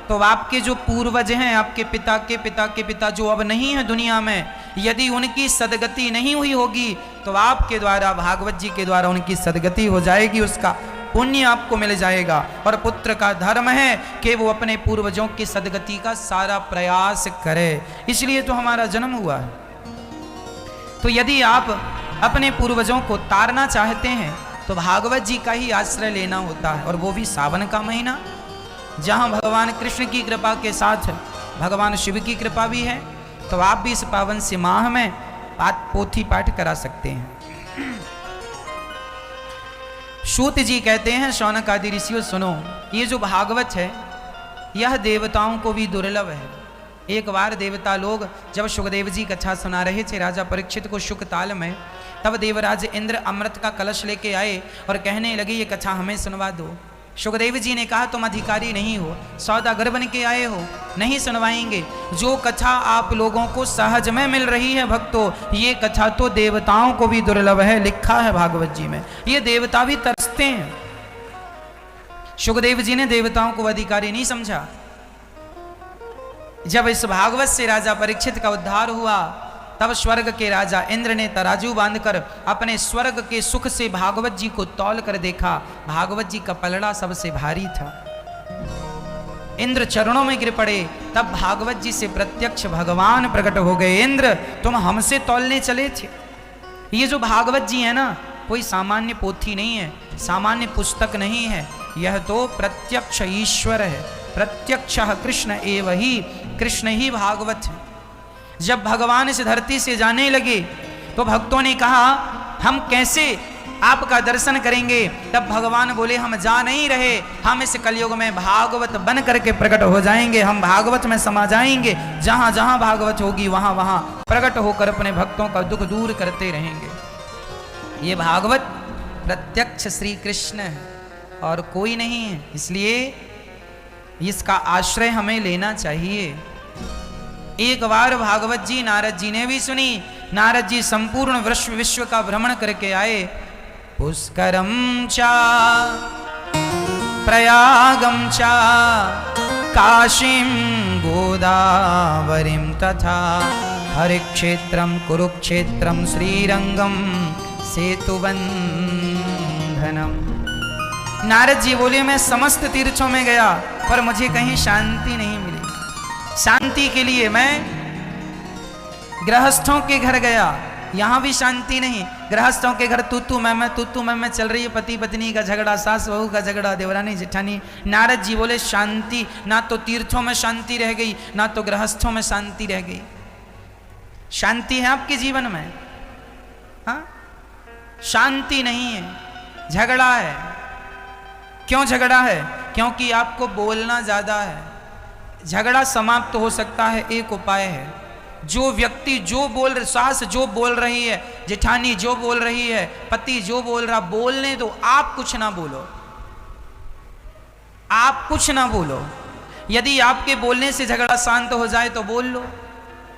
तो आपके जो पूर्वज हैं, आपके पिता के पिता के पिता जो अब नहीं है दुनिया में, यदि उनकी सदगति नहीं हुई होगी तो आपके द्वारा, भागवत जी के द्वारा उनकी सदगति हो जाएगी, उसका पुण्य आपको मिल जाएगा। और पुत्र का धर्म है कि वो अपने पूर्वजों की सदगति का सारा प्रयास करे, इसलिए तो हमारा जन्म हुआ है। तो यदि आप अपने पूर्वजों को तारना चाहते हैं तो भागवत जी का ही आश्रय लेना होता है, और वो भी सावन का महीना, जहाँ भगवान कृष्ण की कृपा के साथ भगवान शिव की कृपा भी है। तो आप भी इस पावन से माह में पोथी पाठ करा सकते हैं। सूत जी कहते हैं, शौनक आदि ऋषियों सुनो, ये जो भागवत है यह देवताओं को भी दुर्लभ है। एक बार देवता लोग जब सुखदेव जी कथा सुना रहे थे राजा परीक्षित को शुक ताल में, तब देवराज इंद्र अमृत का कलश लेके आए और कहने लगे ये कथा हमें सुनवा दो। सुखदेव जी ने कहा तुम अधिकारी नहीं हो, सौदागर बन के आए हो, नहीं सुनवाएंगे। जो कथा आप लोगों को सहज में मिल रही है भक्तों, ये कथा तो देवताओं को भी दुर्लभ है, लिखा है भागवत जी में, ये देवता भी तरसते हैं। सुखदेव जी ने देवताओं को अधिकारी नहीं समझा। जब इस भागवत से राजा परीक्षित का उद्धार हुआ, तब स्वर्ग के राजा इंद्र ने तराजू बांधकर अपने स्वर्ग के सुख से भागवत जी को तौल कर देखा, भागवत जी का पलड़ा सबसे भारी था। इंद्र चरणों में गिर पड़े, तब भागवत जी से प्रत्यक्ष भगवान प्रकट हो गए। इंद्र तुम हमसे तौलने चले थे। ये जो भागवत जी है ना, कोई सामान्य पोथी नहीं है, सामान्य पुस्तक नहीं है, यह तो प्रत्यक्ष ईश्वर है, प्रत्यक्ष कृष्ण एव ही, कृष्ण ही भागवत है। जब भगवान इस धरती से जाने लगे तो भक्तों ने कहा हम कैसे आपका दर्शन करेंगे? तब भगवान बोले हम जा नहीं रहे, हम इस कलयुग में भागवत बन करके प्रकट हो जाएंगे, हम भागवत में समा जाएंगे, जहां जहां भागवत होगी वहां वहां प्रकट होकर अपने भक्तों का दुख दूर करते रहेंगे। ये भागवत प्रत्यक्ष श्री कृष्ण है और कोई नहीं है, इसलिए इसका आश्रय हमें लेना चाहिए। एक बार भागवत जी नारद जी ने भी सुनी। नारद जी संपूर्ण विश्व का भ्रमण करके आए। पुष्करम चा प्रयागम चा काशीं गोदावरीं तथा हरिक्षेत्रम कुरुक्षेत्रम श्रीरंगम सेतुबंधनम। नारद जी बोले मैं समस्त तीर्थों में गया पर मुझे कहीं शांति नहीं मिली। शांति के लिए मैं गृहस्थों के घर गया, यहां भी शांति नहीं। गृहस्थों के घर तू मैं चल रही है, पति पत्नी का झगड़ा, सास बहू का झगड़ा, देवरानी जेठानी। नारद जी बोले शांति, ना तो तीर्थों में शांति रह गई, ना तो गृहस्थों में शांति रह गई। शांति है आपके जीवन में? हाँ, शांति नहीं है, झगड़ा है। क्यों झगड़ा है? क्योंकि आपको बोलना ज्यादा है। झगड़ा समाप्त हो सकता है, एक उपाय है। जो व्यक्ति जो बोल, सास जो बोल रही है, जेठानी जो बोल रही है, पति जो बोल रहा, बोलने दो, आप कुछ ना बोलो, आप कुछ ना बोलो। यदि आपके बोलने से झगड़ा शांत हो जाए तो बोल लो,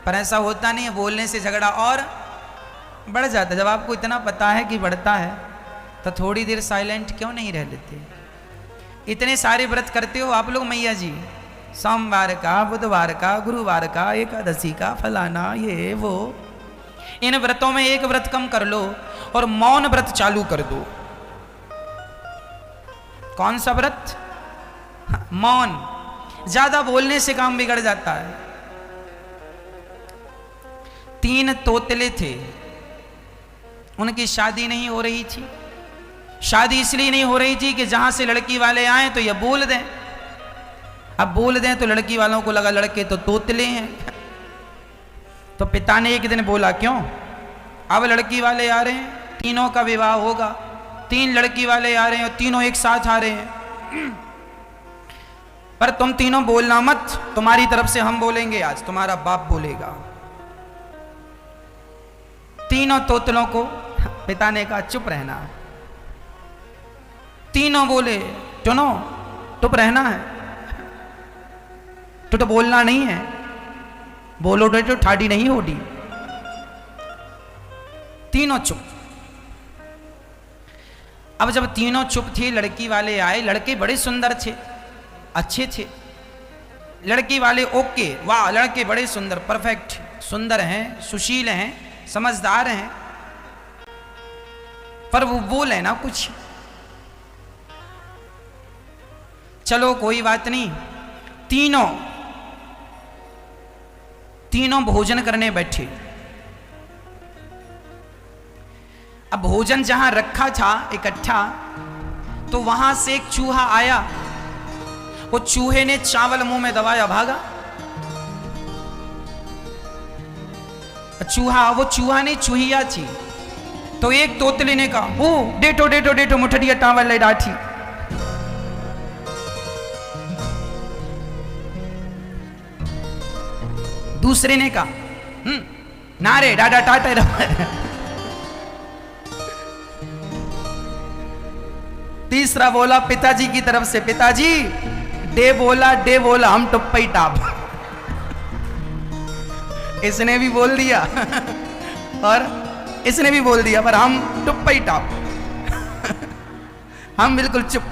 पर ऐसा होता नहीं है। बोलने से झगड़ा और बढ़ जाता है। जब आपको इतना पता है कि बढ़ता है तो थोड़ी देर साइलेंट क्यों नहीं रह लेते? इतने सारे व्रत करते हो आप लोग मैया जी, सोमवार का, बुधवार का, गुरुवार का, एकादशी का, फलाना ये वो। इन व्रतों में एक व्रत कम कर लो और मौन व्रत चालू कर दो। कौन सा व्रत? मौन। ज्यादा बोलने से काम बिगड़ जाता है। 3 तोतले थे, उनकी शादी नहीं हो रही थी। शादी इसलिए नहीं हो रही थी कि जहां से लड़की वाले आए तो ये बोल दें। अब बोल दें तो लड़की वालों को लगा लड़के तो तोतले हैं। तो पिता ने एक दिन बोला, क्यों, अब लड़की वाले आ रहे हैं, तीनों का विवाह होगा, 3 लड़की वाले आ रहे हैं और तीनों एक साथ आ रहे हैं, पर तुम तीनों बोलना मत, तुम्हारी तरफ से हम बोलेंगे, आज तुम्हारा बाप बोलेगा। तीनों तोतलों को पिता ने कहा चुप रहना। तीनों बोले, सुनो, चुप रहना है, तो बोलना नहीं है, बोलोगे तो ठाडी नहीं होगी। तीनों चुप। अब जब तीनों चुप थे, लड़की वाले आए। लड़के बड़े सुंदर थे, अच्छे थे। लड़की वाले ओके, वाह, लड़के बड़े सुंदर, परफेक्ट, सुंदर हैं, सुशील हैं, समझदार हैं, पर वो बोले ना कुछ। चलो कोई बात नहीं। तीनों भोजन करने बैठे। अब भोजन जहां रखा था इकट्ठा, तो वहां से एक चूहा आया। वो चूहे ने चावल मुंह में दबाया, भागा। वो चूहा नहीं, चूहिया थी। तो एक तोतले ने कहा, ओ डेटो डेटो डेटो मुठड़िया टावल ले डाठी। दूसरे ने कहा, नारे डाडा टाटे। तीसरा बोला पिताजी की तरफ से, पिताजी डे बोला हम टुप्पई टाप। इसने भी बोल दिया और इसने भी बोल दिया, पर हम टुप्पई टाप। हम बिल्कुल चुप।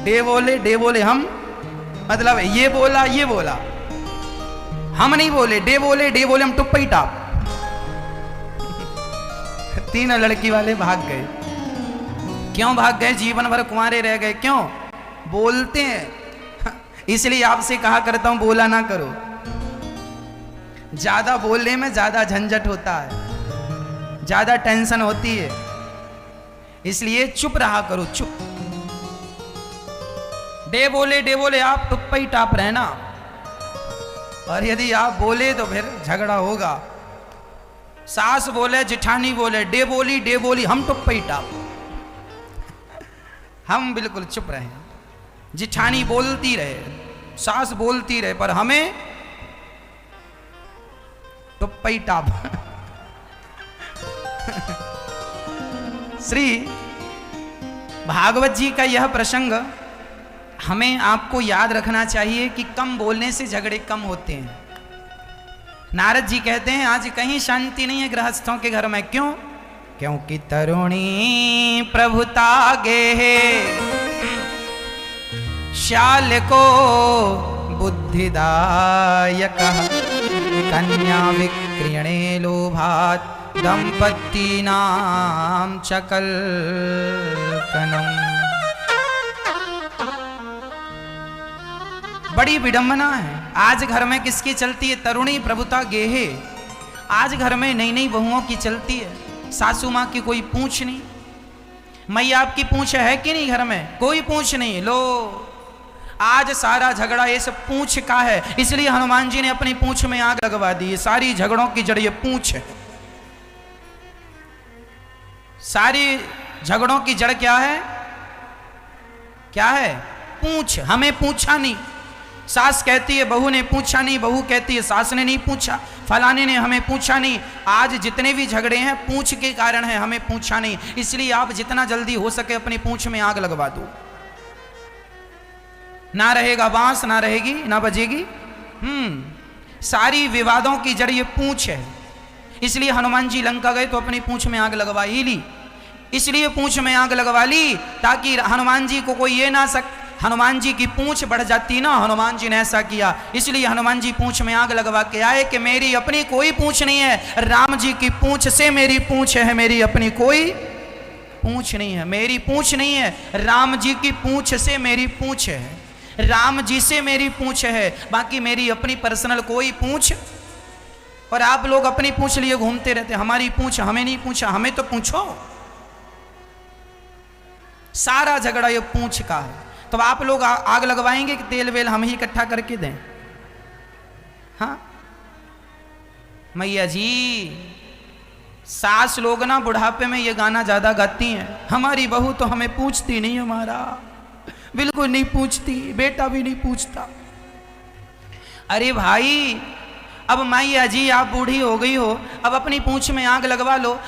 डे बोले हम, मतलब ये बोला, हम नहीं बोले, डे बोले हम टुप्पई टाप। तीनों लड़की वाले भाग गए। क्यों भाग गए? जीवन भर कुंवारे रह गए। क्यों? बोलते हैं। इसलिए आपसे कहा करता हूं, बोला ना करो। ज्यादा बोलने में ज्यादा झंझट होता है, ज्यादा टेंशन होती है, इसलिए चुप रहा करो, चुप। डे बोले आप टुप्पई टाप रहना, और यदि आप बोले तो फिर झगड़ा होगा। सास बोले, जिठानी बोले, डे बोली हम टुप्पई टाप। हम बिल्कुल चुप रहे। जिठानी बोलती रहे, सास बोलती रहे, पर हमें टुप्पई टाप। श्री भागवत जी का यह प्रसंग हमें आपको याद रखना चाहिए कि कम बोलने से झगड़े कम होते हैं। नारद जी कहते हैं आज कहीं शांति नहीं है गृहस्थों के घर में। क्यों? क्योंकि तरुणी प्रभुता गे श्याल को बुद्धिदायक कन्या विक्रियणे लोभात दंपत्ति नाम चकल कनम। बड़ी विडंबना है। आज घर में किसकी चलती है? तरुणी प्रभुता गेहे। आज घर में नई नई बहुओं की चलती है। सासू माँ की कोई पूछ नहीं। मैया आपकी पूछ है कि नहीं? घर में कोई पूछ नहीं। लो आज सारा झगड़ा ये सब पूछ का है। इसलिए हनुमान जी ने अपनी पूछ में आग लगवा दी। सारी झगड़ों की जड़ ये पूछ है। सारी झगड़ों की जड़ क्या है? क्या है? पूछ। हमें पूछा नहीं। सास कहती है बहू ने पूछा नहीं, बहू कहती है सास ने नहीं पूछा, फलाने ने हमें पूछा नहीं। आज जितने भी झगड़े हैं पूछ के कारण है, हमें पूछा नहीं। इसलिए आप जितना जल्दी हो सके अपनी पूछ में आग लगवा दो। ना रहेगा बांस, ना रहेगी, ना बजेगी। सारी विवादों की जड़ ये पूछ है। इसलिए हनुमान जी लंका गए तो अपनी पूछ में आग लगवा ही ली। इसलिए पूछ में आग लगवा ली ताकि हनुमान जी को कोई ये ना हनुमान जी की पूंछ बढ़ जाती ना। हनुमान जी ने ऐसा किया, इसलिए हनुमान जी पूंछ में आग लगवा के आए कि मेरी अपनी कोई पूंछ नहीं है, राम जी की पूंछ से मेरी पूंछ है, मेरी अपनी कोई पूंछ नहीं है, मेरी पूंछ नहीं है, राम जी की पूंछ से मेरी पूंछ है, राम जी से मेरी पूंछ है, बाकी मेरी अपनी पर्सनल कोई पूंछ। और आप लोग अपनी पूंछ लिए घूमते रहते, हमारी पूंछ, हमें नहीं पूछा, हमें तो पूछो। सारा झगड़ा ये पूंछ का है। तो आप लोग आग लगवाएंगे कि तेल वेल हम ही इकट्ठा करके दें? हाँ मैया जी, सास लोग ना बुढ़ापे में ये गाना ज्यादा गाती हैं, हमारी बहू तो हमें पूछती नहीं, हमारा बिल्कुल नहीं पूछती, बेटा भी नहीं पूछता। अरे भाई, अब मैया जी आप बूढ़ी हो गई हो, अब अपनी पूंछ में आग लगवा लो,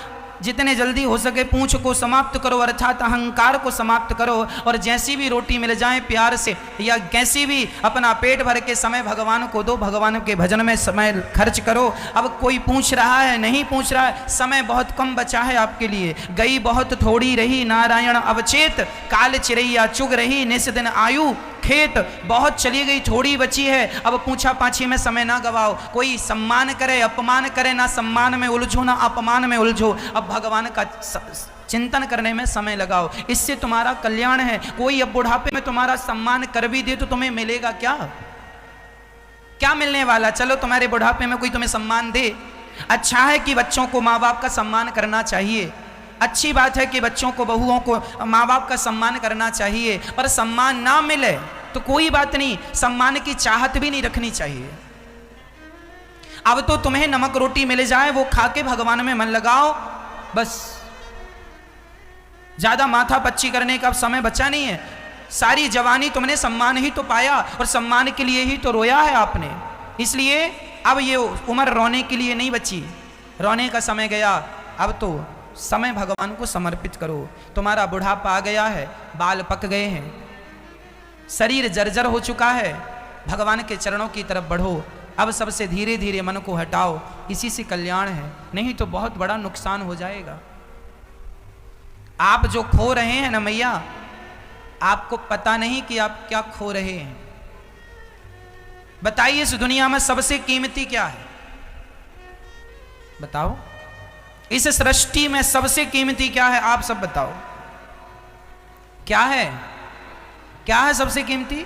जितने जल्दी हो सके पूंछ को समाप्त करो, अर्थात अहंकार को समाप्त करो, और जैसी भी रोटी मिल जाए प्यार से या कैसी भी अपना पेट भर के समय भगवान को दो, भगवान के भजन में समय खर्च करो। अब कोई पूछ रहा है, नहीं पूछ रहा है, समय बहुत कम बचा है आपके लिए, गई बहुत थोड़ी रही नारायण अवचेत, काल चिरैया चुग रही निस दिन आयु खेत, बहुत चली गई थोड़ी बची है, अब पूछा पाछी में समय ना गवाओ। कोई सम्मान करे अपमान करे, ना सम्मान में उलझो ना अपमान में उलझो, अब भगवान का चिंतन करने में समय लगाओ, इससे तुम्हारा कल्याण है। कोई अब बुढ़ापे में तुम्हारा सम्मान कर भी दे तो तुम्हें मिलेगा क्या? क्या मिलने वाला? चलो तुम्हारे बुढ़ापे में कोई तुम्हें सम्मान दे, अच्छा है कि बच्चों को माँ बाप का सम्मान करना चाहिए, अच्छी बात है कि बच्चों को बहुओं को माँ बाप का सम्मान करना चाहिए, पर सम्मान ना मिले तो कोई बात नहीं, सम्मान की चाहत भी नहीं रखनी चाहिए। अब तो तुम्हें नमक रोटी मिल जाए वो खा के भगवान में मन लगाओ, बस ज्यादा माथा पच्ची करने का समय बचा नहीं है। सारी जवानी तुमने सम्मान ही तो पाया, और सम्मान के लिए ही तो रोया है आपने, इसलिए अब ये उम्र रोने के लिए नहीं बची, रोने का समय गया, अब तो समय भगवान को समर्पित करो। तुम्हारा बुढ़ापा आ गया है, बाल पक गए हैं, शरीर जर्जर हो चुका है, भगवान के चरणों की तरफ बढ़ो। अब सबसे धीरे धीरे मन को हटाओ, इसी से कल्याण है, नहीं तो बहुत बड़ा नुकसान हो जाएगा। आप जो खो रहे हैं ना मैया, आपको पता नहीं कि आप क्या खो रहे हैं। बताइए इस दुनिया में सबसे कीमती क्या है? बताओ, इस सृष्टि में सबसे कीमती क्या है? आप सब बताओ, क्या है? क्या है सबसे कीमती?